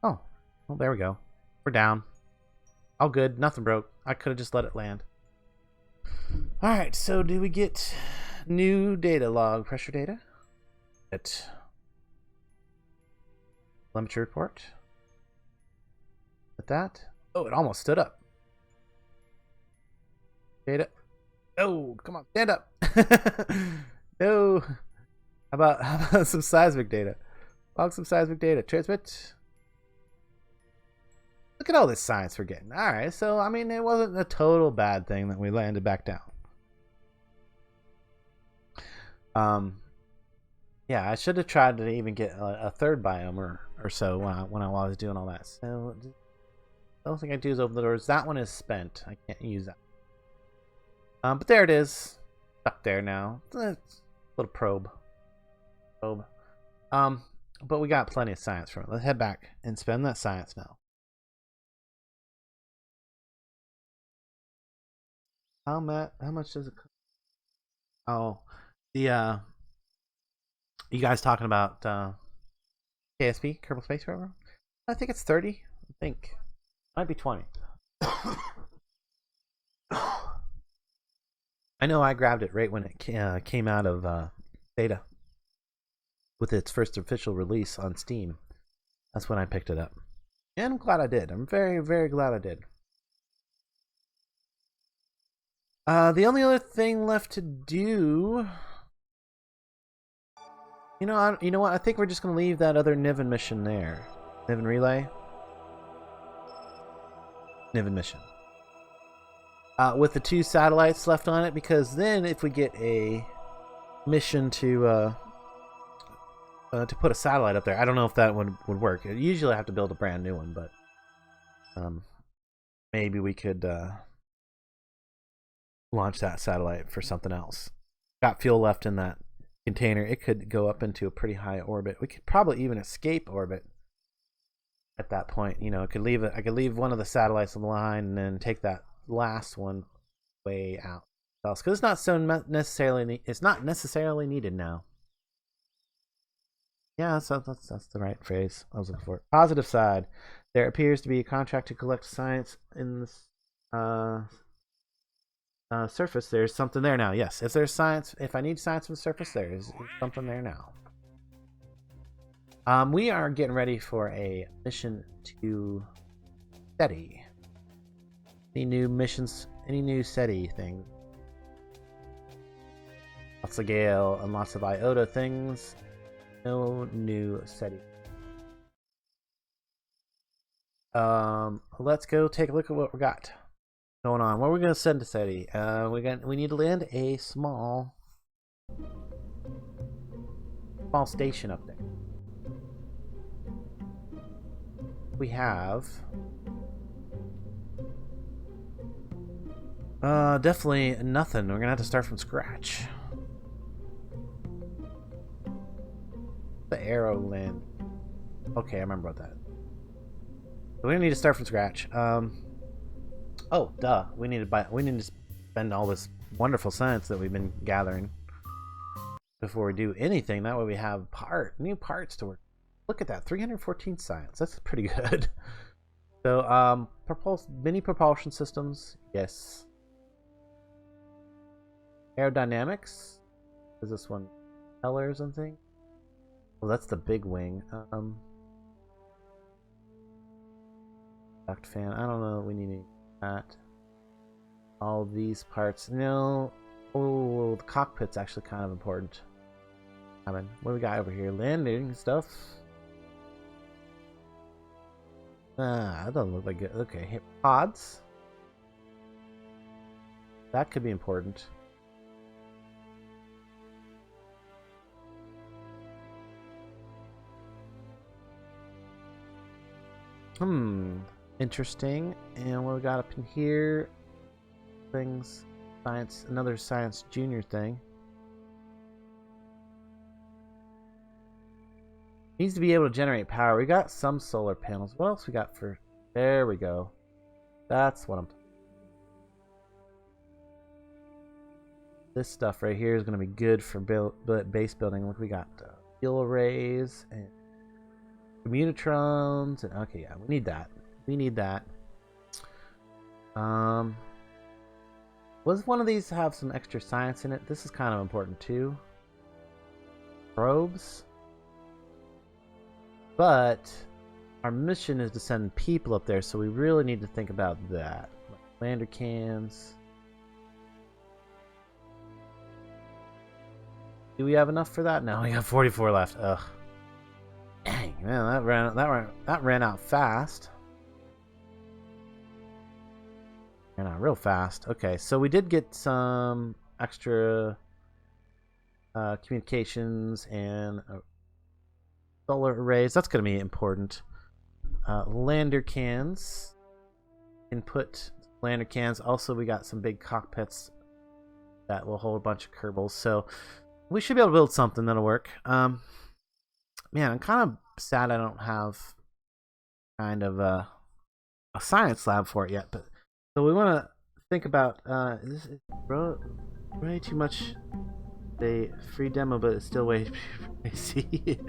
Oh, well, there we go. We're down. All good. Nothing broke. I could have just let it land. Alright, so do we get new data log? Pressure data? Telemetry report? With that? Oh, it almost stood up. Data. Oh, come on, stand up. No. How about some seismic data? Log some seismic data. Transmit. Look at all this science we're getting. Alright, so, I mean, it wasn't a total bad thing that we landed back down. Yeah, I should have tried to even get a third biome or so when I was doing all that. So, the only thing I do is open the doors. That one is spent. I can't use that. But there it is. Stuck there now. It's a little probe. But we got plenty of science from it. Let's head back and spend that science now. How much does it cost? Oh, the you guys talking about KSP, Kerbal Space Program? I think it's 30. I think might be 20. I know I grabbed it right when it came out of beta with its first official release on Steam. That's when I picked it up, and I'm glad I did. I'm very, very glad I did. The only other thing left to do, you know what? I think we're just gonna leave that other Niven mission there. Niven relay. Niven mission. With the 2 satellites left on it, because then if we get a mission to put a satellite up there, I don't know if that would work. Usually I have to build a brand new one, but maybe we could launch that satellite for something else. Got fuel left in that container. It could go up into a pretty high orbit. We could probably even escape orbit at that point. You know, I could leave one of the satellites on the line and then take that last one way out. Because it's not so necessarily needed now. Yeah, so that's the right phrase I was looking for. Positive side. There appears to be a contract to collect science in this surface. There's something there now. Yes, if there's science, if I need science from the surface, there's something there now. We are getting ready for a mission to SETI. Any new missions? Any new SETI things? Lots of Gale and lots of Iota things. No new SETI. Let's go take a look at what we got going on. What are we going to send to SETI? We need to land a small station up there. We have definitely nothing. We're gonna have to start from scratch. The arrow land. Okay, I remember about that. We're gonna need to start from scratch. Oh, duh. We need to spend all this wonderful science that we've been gathering. before we do anything. That way we have new parts to work. Look at that, 314 science. That's pretty good. So, mini propulsion systems, yes. Aerodynamics. Is this one color or something? Well, that's the big wing. Duct fan. I don't know. We need that. All these parts. No. Oh, the cockpit's actually kind of important. I mean, what do we got over here? Landing stuff. That doesn't look like it. Okay, hit pods. That could be important. Interesting. And what we got up in here? Things. Science. Another science junior thing. Needs to be able to generate power. We got some solar panels. What else we got for... There we go. That's what I'm... This stuff right here is going to be good for base building. Look, we got fuel arrays and communitrons. And, okay, yeah, we need that. We need that. Was one of these have some extra science in it? This is kind of important too. Probes. But our mission is to send people up there, so we really need to think about that. Like lander cans. Do we have enough for that? No, we got 44 left. Ugh. Dang, man, that ran out fast. Ran out real fast. Okay, so we did get some extra communications and solar arrays. That's going to be important. Lander cans. Input lander cans. Also, we got some big cockpits that will hold a bunch of Kerbals. So we should be able to build something that'll work. Man, I'm kind of sad I don't have kind of a science lab for it yet. But so we want to think about this is way too much a free demo, but it's still way pricey.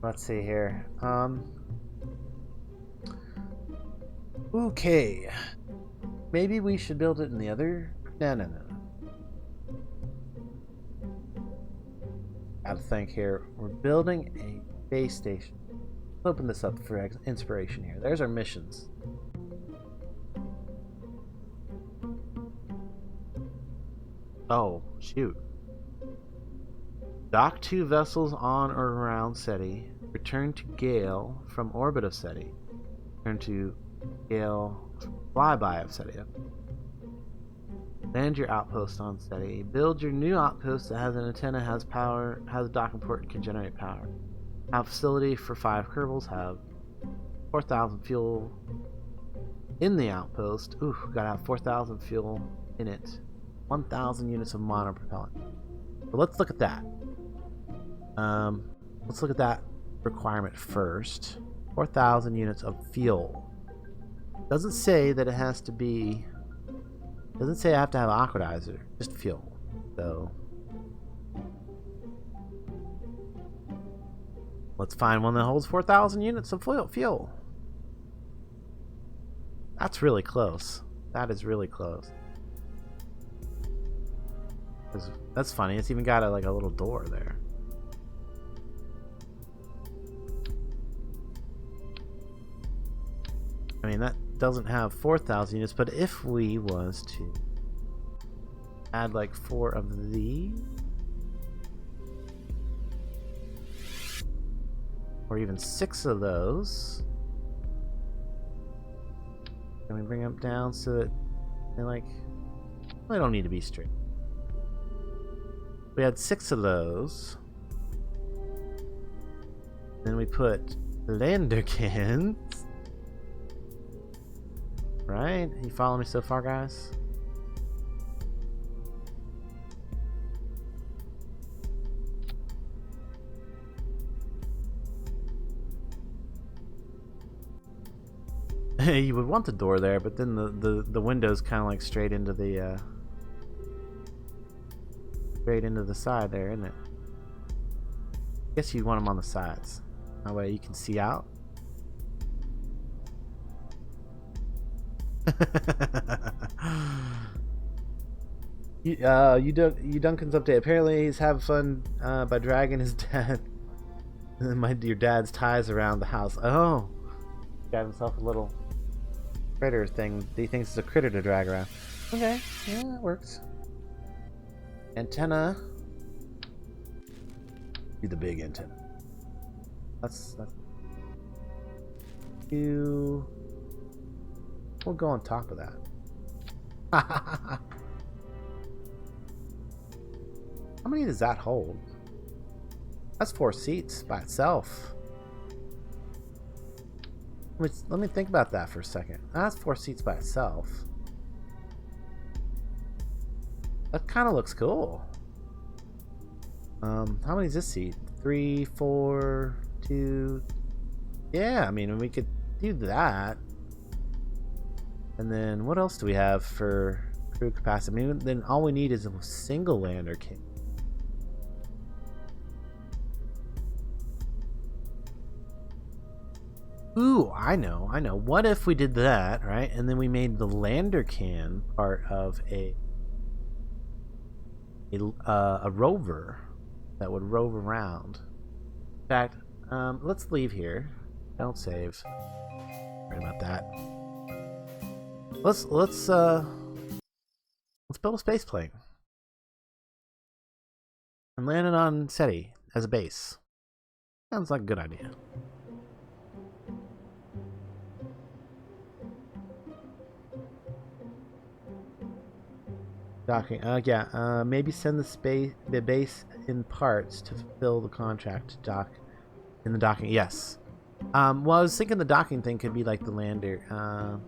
Let's see here. Okay. Maybe we should build it in the other... No. Gotta think here. We're building a base station. Let's open this up for inspiration here. There's our missions. Oh, shoot. Dock 2 vessels on or around SETI. Return to Gale from orbit of SETI. Return to Gale flyby of SETI. Land your outpost on SETI. Build your new outpost that has an antenna, has power, has a docking port, and can generate power. Have facility for 5 Kerbals. Have 4,000 fuel in the outpost. Ooh, gotta have 4,000 fuel in it. 1,000 units of monopropellant. So let's look at that. Let's look at that requirement first. 4,000 units of fuel. Doesn't say that it has to be... Doesn't say I have to have aquadizer. Just fuel. So... let's find one that holds 4,000 units of fuel. That's really close. That is really close. That's funny. It's even got a little door there. I mean, that doesn't have 4,000 units, but if we was to add 4 of these, or even 6 of those, can we bring them down so that they don't need to be straight. We had 6 of those. Then we put lander cans. Right? You follow me so far, guys? You would want the door there, but then the window's kind of like straight into the side there, isn't it? I guess you'd want them on the sides. That way you can see out. You Duncan's update. Apparently he's having fun by dragging his dad. Your dad's ties around the house. Oh, got himself a little critter thing. He thinks it's a critter to drag around. Okay, yeah, that works. Antenna. Be the big antenna. That's you. We'll go on top of that. How many does that hold? That's 4 seats by itself. Let me think about that for a second. That's 4 seats by itself. That kind of looks cool. How many is this seat? 3, 4, 2. Yeah, I mean, we could do that. And then what else do we have for crew capacity? I mean, then all we need is a single lander kit. Ooh, I know. What if we did that, right? And then we made the lander can part of a rover that would rove around. In fact, let's leave here. Don't save. Sorry about that. Let's build a space plane and land it on SETI as a base. Sounds like a good idea. Docking. Yeah. Maybe send the base in parts to fulfill the contract to dock in the docking. Yes. Well, I was thinking the docking thing could be like the lander.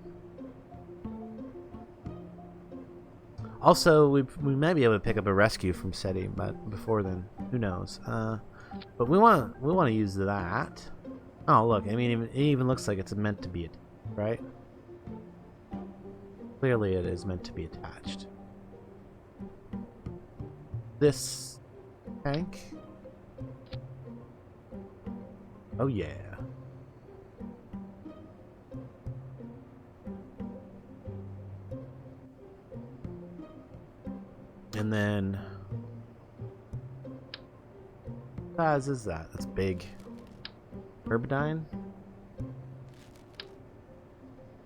Also, we might be able to pick up a rescue from SETI, but before then, who knows? But we want to use that. Oh, look! I mean, it even looks like it's meant to be, right? Clearly, it is meant to be attached. This tank. Oh yeah. And then what size is that? That's big. Kerbodyne?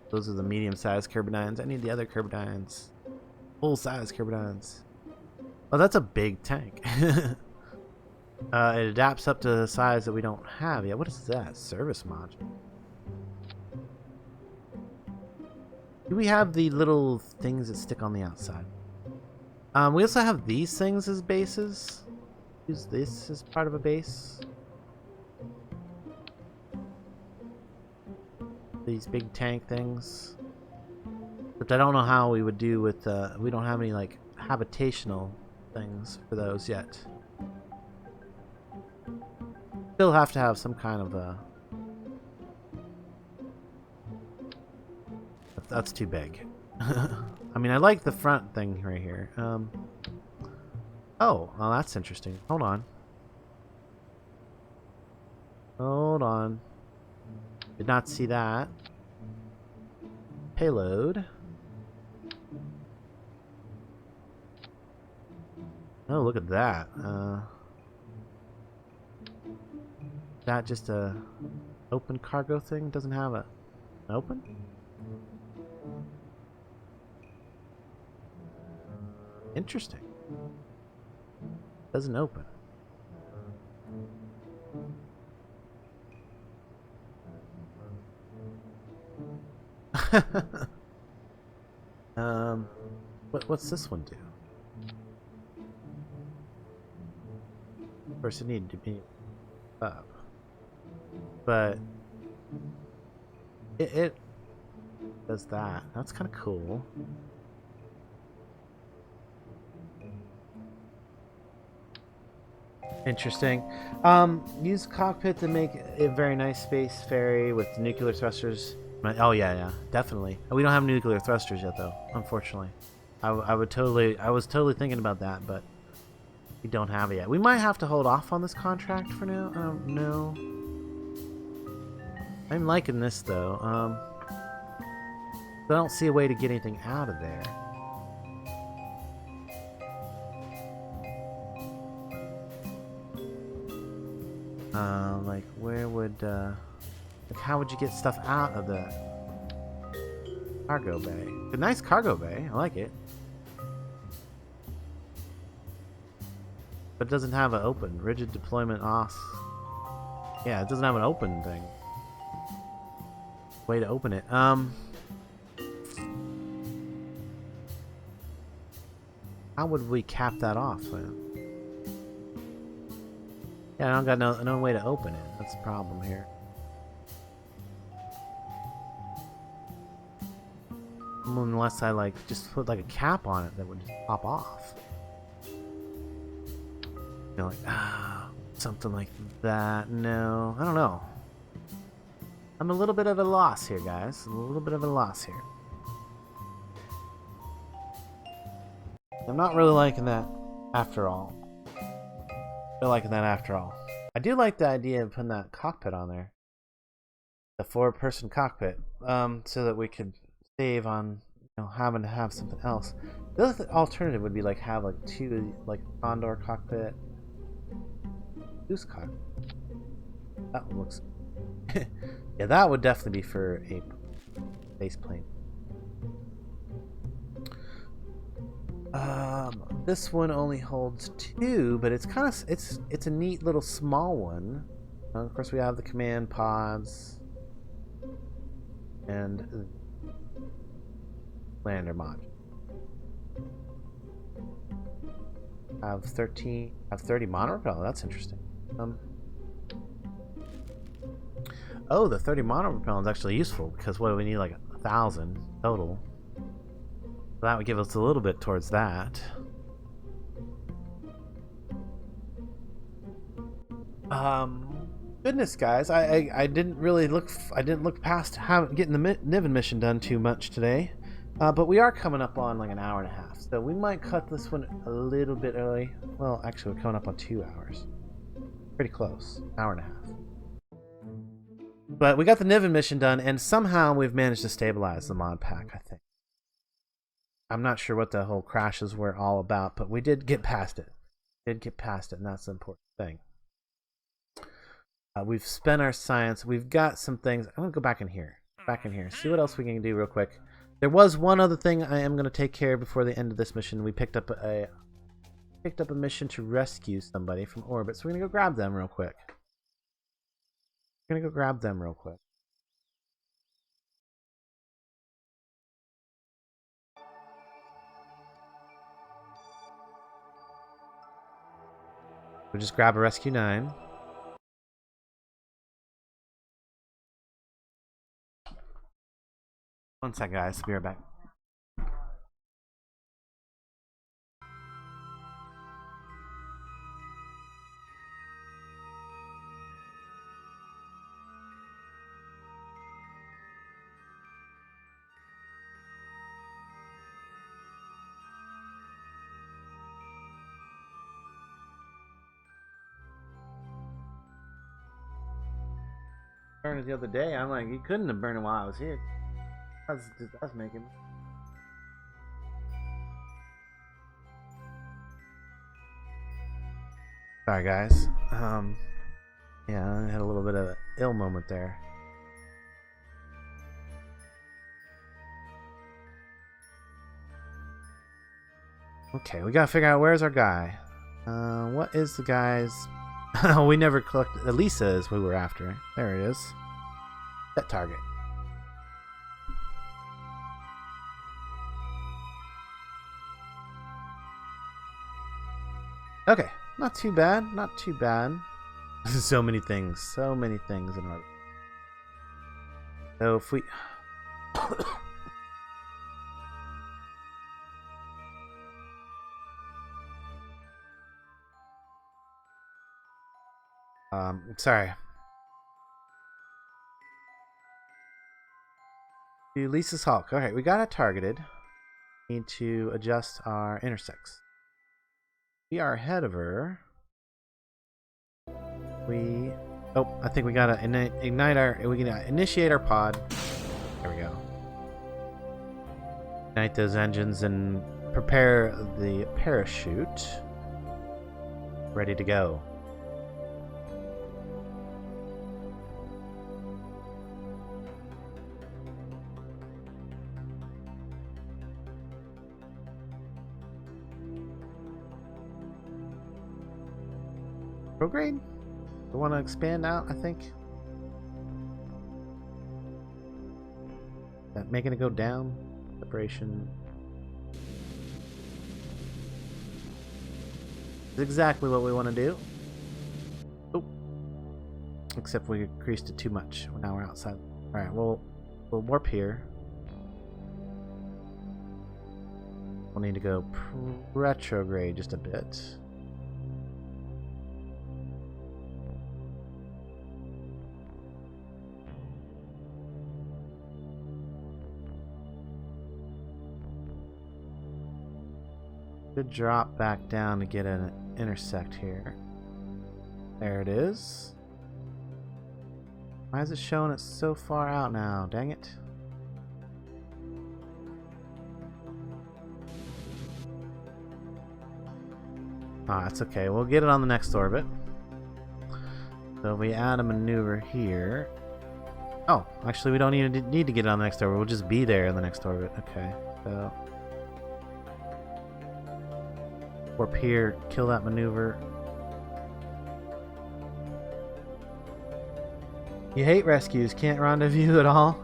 Those are the medium-sized Kerbodynes. I need the other Kerbodynes. Full-size Kerbodynes. Oh, that's a big tank. It adapts up to the size that we don't have yet. What is that? Service module. Do we have the little things that stick on the outside? We also have these things as bases. Use this as part of a base. These big tank things. But I don't know how we would do with, we don't have any, like, habitational things for those yet. Still have to have some kind of a... That's too big. I mean, I like the front thing right here. Oh, well, that's interesting. Hold on. Hold on. Did not see that. Payload. Oh, look at that. That just a open cargo thing? Doesn't have a open? Interesting. Doesn't open. What's this one do? Of course, it needed to be up, but it does that. That's kind of cool. Interesting. Use cockpit to make a very nice space ferry with nuclear thrusters Oh yeah, definitely. We don't have nuclear thrusters yet, though. Unfortunately, I was totally thinking about that, but we don't have it yet. We might have to hold off on this contract for now. I don't know. I'm liking this though. I don't see a way to get anything out of there. Like where would like how would you get stuff out of the cargo bay? A nice cargo bay. I like it. But it doesn't have an open rigid deployment off. Yeah, it doesn't have an open thing. Way to open it. How would we cap that off then? Yeah, I don't got no way to open it. That's the problem here. Unless I like just put like a cap on it that would just pop off. You know, like something like that. No, I don't know. I'm a little bit of a loss here, guys. A little bit of a loss here. I'm not really liking that after all. I liking that after all. I do like the idea of putting that cockpit on there. The 4-person cockpit. So that we could save on having to have something else. The other alternative would be like have like 2 like Condor cockpit. Goose cockpit. That one looks yeah, that would definitely be for a base plane. This one only holds 2, but it's kind of it's a neat little small one. Of course, we have the command pods and lander module. Have 30 monopropellant. That's interesting. Oh, the 30 monopropellant is actually useful because what do we need? Like 1,000 total. So that would give us a little bit towards that. Goodness, guys, I didn't really look. I didn't look past getting the Niven mission done too much today, but we are coming up on like an hour and a half, so we might cut this one a little bit early. Well, actually, we're coming up on 2 hours. Pretty close, hour and a half. But we got the Niven mission done, and somehow we've managed to stabilize the mod pack. I think. I'm not sure what the whole crashes were all about, but we did get past it. And that's the important thing. We've spent our science. We've got some things. I'm gonna go back in here. See what else we can do real quick. There was one other thing I am gonna take care of before the end of this mission. We picked up a mission to rescue somebody from orbit, so we're gonna go grab them real quick. We'll just grab a rescue 9. One sec, guys. Be right back. Burned it the other day. I'm like, you couldn't have burned it while I was here. That's making. Sorry, guys. Yeah, I had a little bit of an ill moment there. Okay, we gotta figure out where's our guy. What is the guy's? We never collected. Elisa is who we're after. There it is. Set target. Okay, not too bad. So many things in order. So if we sorry. To Lisa's Hulk. Alright, we got it targeted. Need to adjust our intersects. We are ahead of her. Oh, I think we gotta initiate our pod. There we go. Ignite those engines and prepare the parachute. Ready to go. Prograde? We want to expand out, I think. That making it go down. Separation. Is exactly what we want to do. Oh. Except we increased it too much. Now we're outside. Alright, we'll warp here. We'll need to go retrograde just a bit. Should drop back down to get an intersect here. There it is. Why is it showing it so far out now? Dang it. Ah, it's okay. We'll get it on the next orbit. So we add a maneuver here. Oh, actually we don't need to get it on the next orbit. We'll just be there in the next orbit. Okay. So warp here, kill that maneuver. You hate rescues, can't rendezvous at all?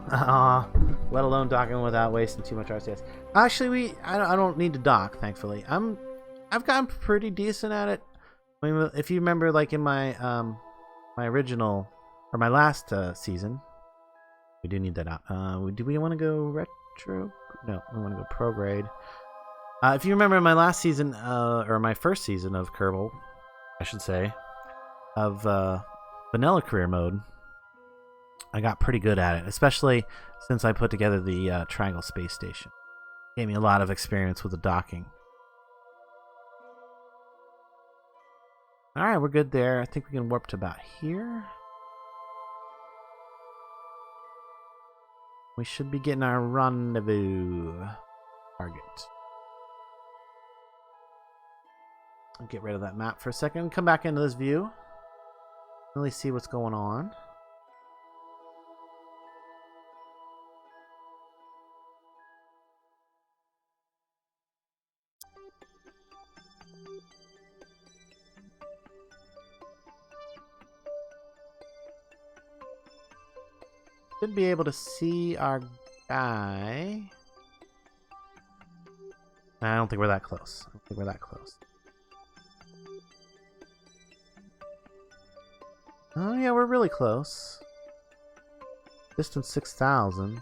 Let alone docking without wasting too much RCS. Actually, I don't need to dock, thankfully. I've gotten pretty decent at it. I mean, if you remember, like in my my original or my last season, we do need that out. Do we want to go retro? No, we want to go prograde. If you remember my last season, or my first season of Kerbal, I should say, of vanilla career mode, I got pretty good at it, especially since I put together the Triangle Space Station. Gave me a lot of experience with the docking. Alright, we're good there. I think we can warp to about here. We should be getting our rendezvous target. I'll get rid of that map for a second. Come back into this view. Really see what's going on. Should be able to see our guy. I don't think we're that close. I don't think we're that close. Oh yeah, we're really close. Distance 6,000.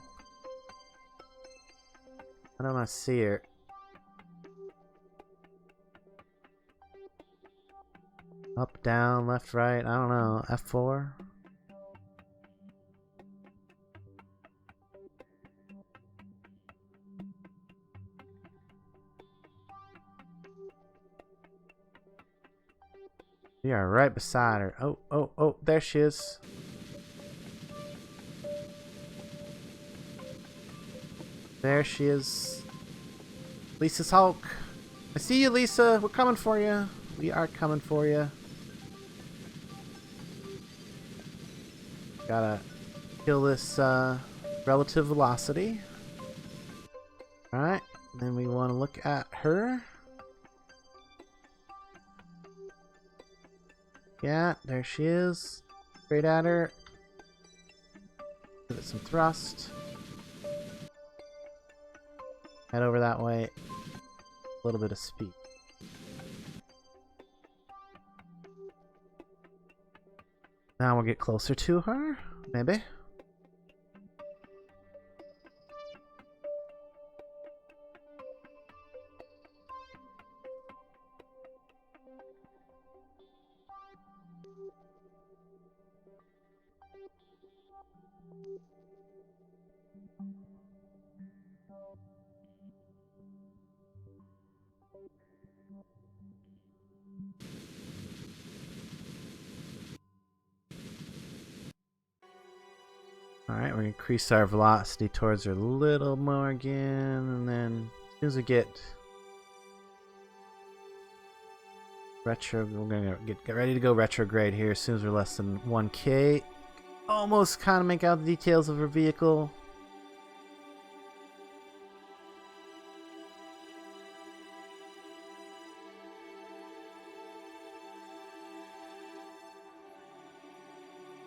I don't see her. Up, down, left, right. I don't know. F4. We are right beside her. Oh, there she is. There she is. Lisa's Hulk. I see you, Lisa. We're coming for you. We are coming for you. Gotta kill this relative velocity. Alright. Then we want to look at her. Yeah, there she is. Straight at her. Give it some thrust. Head over that way. A little bit of speed. Now we'll get closer to her, maybe. Alright, we're going to increase our velocity towards her a little more again, and then as soon as we get retro, we're going to get ready to go retrograde here as soon as we're less than 1K. Almost kind of make out the details of her vehicle.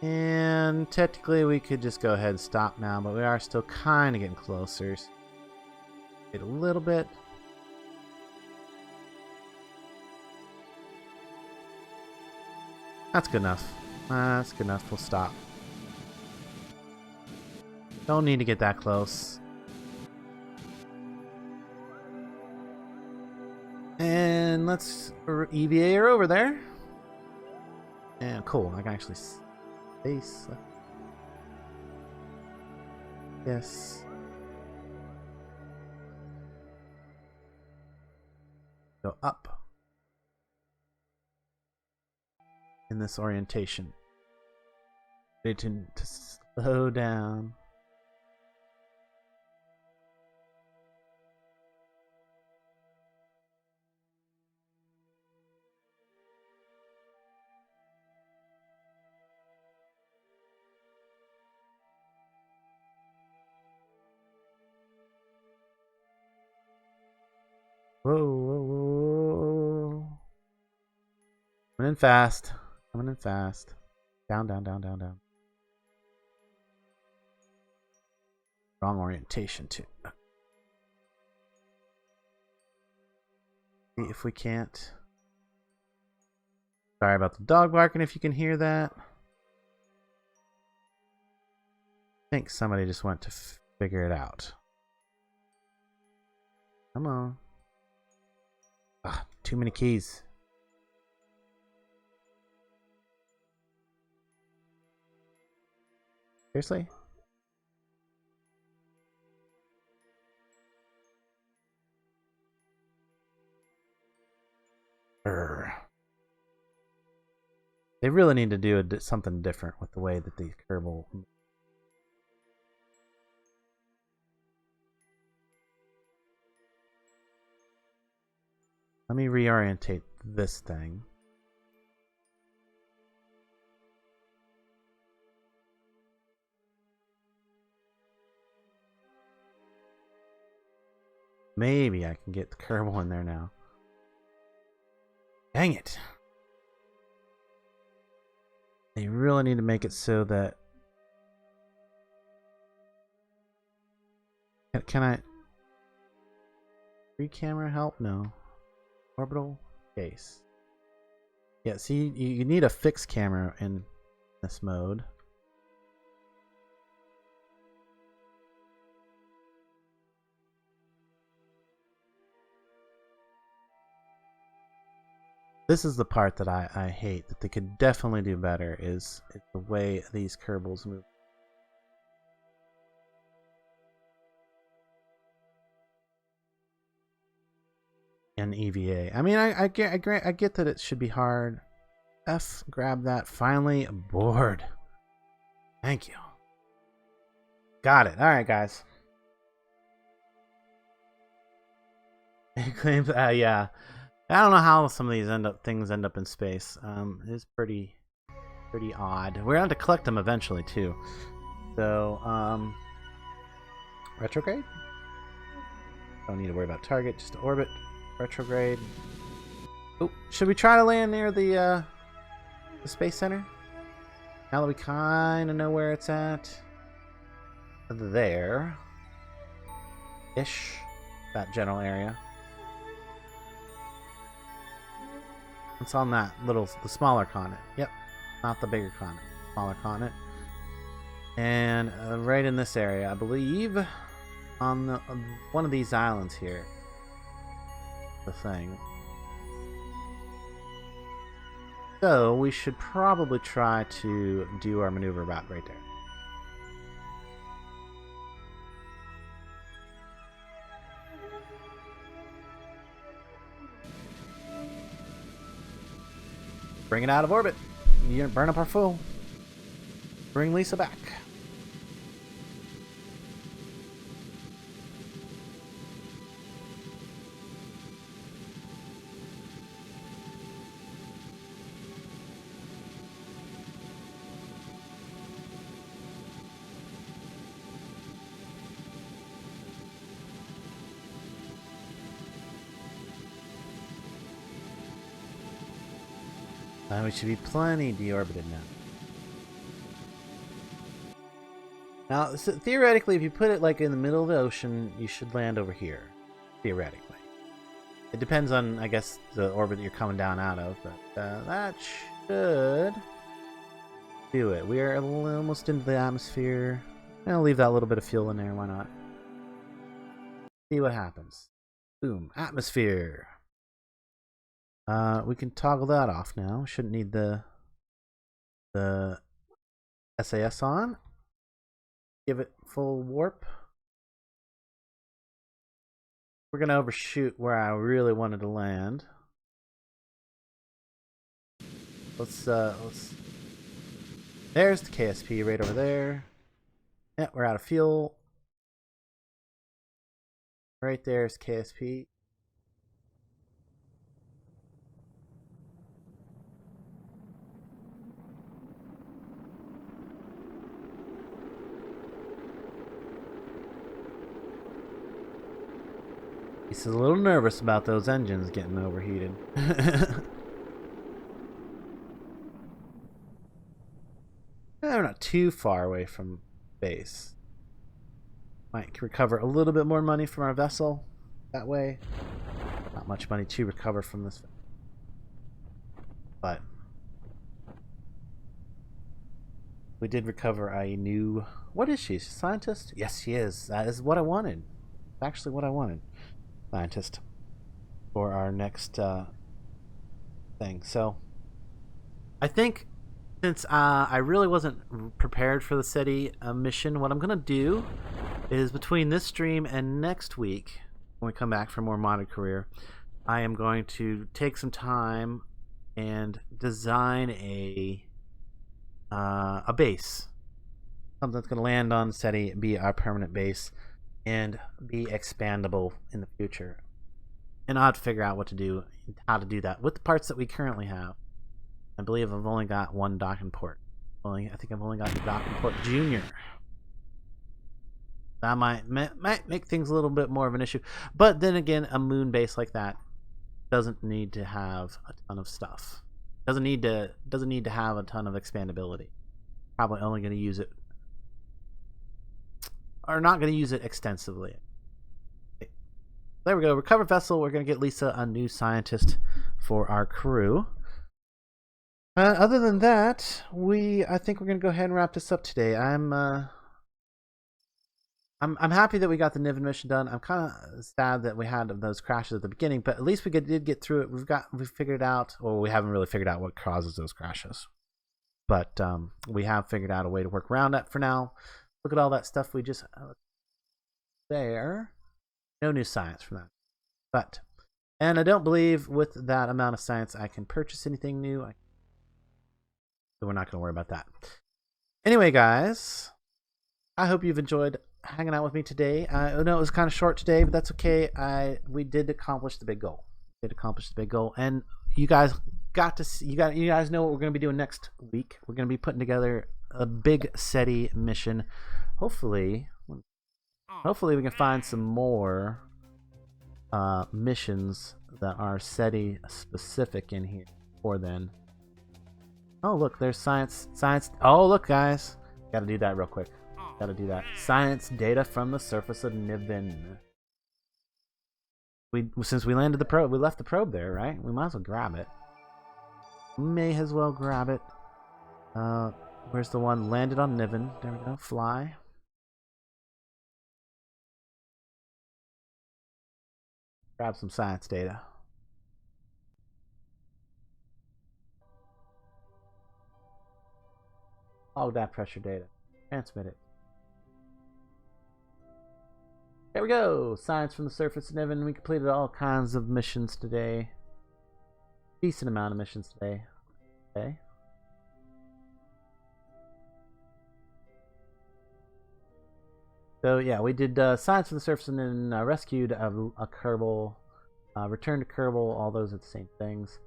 And technically we could just go ahead and stop now, but we are still kind of getting closer. Wait a little bit. That's good enough. That's good enough. We'll stop. Don't need to get that close. And let's EVA her over there. And cool, I can actually space. Yes. Go up in this orientation. Need to slow down. Whoa, whoa, whoa. Coming in fast. Coming in fast. Down, down, down, down, down. Wrong orientation, too. See if we can't. Sorry about the dog barking if you can hear that. I think somebody just went to figure it out. Come on. Ugh, too many keys. Seriously? Urgh. They really need to do something different with the way that the Kerbal. Let me reorientate this thing. Maybe I can get the Kerbal in there now. Dang it. They really need to make it so that... Can I... Free camera help? No. Orbital case. Yeah, see, you need a fixed camera in this mode. This is the part that I hate, that they could definitely do better, is the way these Kerbals move. And EVA. I mean, I get that it should be hard. F, grab that. Finally, aboard. Thank you. Got it. All right, guys. Claims, yeah. I don't know how some of these things end up in space. It is pretty odd. We're going to have to collect them eventually too. So, retrograde. Don't need to worry about target. Just orbit. Retrograde. Oh, should we try to land near the space center? Now that we kind of know where it's at. There. Ish. That general area. It's on that the smaller continent. Yep. Not the bigger continent. Smaller continent. And right in this area, I believe, on one of these islands here. The thing. So we should probably try to do our maneuver about right there. Bring it out of orbit. You burn up our fuel. Bring Lisa back. We should be plenty deorbited now. Now, so theoretically, if you put it like in the middle of the ocean, you should land over here. Theoretically. It depends on, I guess, the orbit that you're coming down out of, but that should do it. We are almost into the atmosphere. I'll leave that little bit of fuel in there, why not? See what happens. Boom, atmosphere. We can toggle that off now. Shouldn't need the SAS on. Give it full warp. We're gonna overshoot where I really wanted to land. Let's there's the KSP right over there. Yeah, we're out of fuel. Right there's KSP. He's a little nervous about those engines getting overheated. We're not too far away from base. Might recover a little bit more money from our vessel that way. Not much money to recover from this, but we did recover a new... What is she? She's a scientist? Yes, she is. That is what I wanted. Actually what I wanted. Scientist. For our next thing. So, I think since I really wasn't prepared for the SETI mission, what I'm going to do is between this stream and next week, when we come back for more modded career, I am going to take some time and design a base. Something that's going to land on SETI, be our permanent base, and be expandable in the future. And I'll have to figure out what to do, how to do that with the parts that we currently have. I believe I've only got one docking port. I think I've only got the docking port Junior. That might make things a little bit more of an issue. But then again, a moon base like that doesn't need to have a ton of stuff. Doesn't need to have a ton of expandability. Probably only going to use it, or not going to use it extensively. Okay. There we go. Recover vessel. We're going to get Lisa a new scientist for our crew. Other than that, I think we're going to go ahead and wrap this up today. I'm happy that we got the Niven mission done. I'm kind of sad that we had those crashes at the beginning, but at least we did get through it. We've figured out, or we haven't really figured out what causes those crashes, but we have figured out a way to work around that for now. Look at all that stuff we just there. No new science from that, and I don't believe with that amount of science I can purchase anything new. So we're not going to worry about that. Anyway, guys, I hope you've enjoyed hanging out with me today. I know it was kind of short today, but that's okay. We did accomplish the big goal. And you guys got to see. You guys know what we're going to be doing next week. We're going to be putting together a big SETI mission. Hopefully we can find some more missions that are SETI specific in here before then. Oh, look, there's science. Oh, look, guys. Got to do that real quick. Got to do that. Science data from the surface of Niven. Since we landed the probe, we left the probe there, right? We might as well grab it. May as well grab it. Where's the one landed on Niven? There we go. Fly. Grab some science data. Log that pressure data. Transmit it. There we go. Science from the surface of Niven. We completed all kinds of missions today. Decent amount of missions today. Okay. So yeah, we did science from the surface and then rescued a Kerbal, returned to Kerbal. All those are the same things.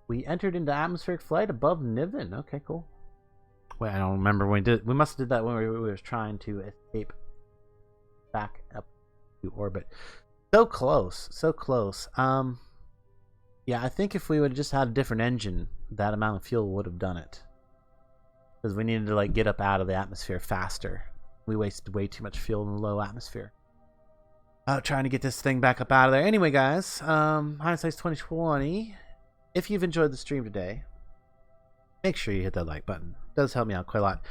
We entered into atmospheric flight above Niven. Okay, cool. Wait, I don't remember when we did. We must have did that when we were trying to escape back up to orbit. So close, so close. Yeah, I think if we would have just had a different engine, that amount of fuel would have done it. Because we needed to like get up out of the atmosphere faster. We wasted way too much fuel in the low atmosphere. Trying to get this thing back up out of there. Anyway, guys, hindsight's 2020. If you've enjoyed the stream today, make sure you hit that like button. It does help me out quite a lot.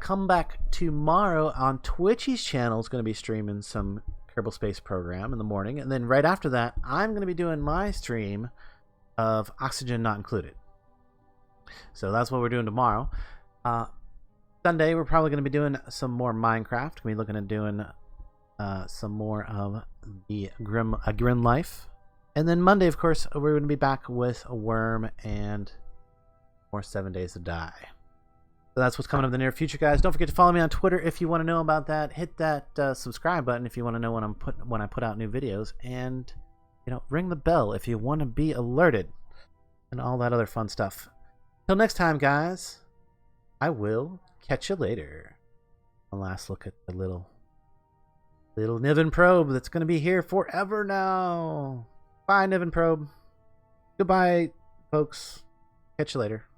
Come back tomorrow on Twitchy's channel. Is going to be streaming some Kerbal Space Program in the morning, and then right after that, I'm going to be doing my stream of Oxygen Not Included. So that's what we're doing tomorrow. Sunday, we're probably going to be doing some more Minecraft. We're looking at doing some more of the Grim Life. And then Monday, of course, we're going to be back with a worm and more 7 Days to Die. So that's what's coming up in the near future, guys. Don't forget to follow me on Twitter if you want to know about that. Hit that subscribe button if you want to know when I put out new videos, and ring the bell if you want to be alerted, and all that other fun stuff. Till next time, guys. I will catch you later. One last look at the little Niven probe that's going to be here forever now. Bye, Niven probe. Goodbye, folks. Catch you later.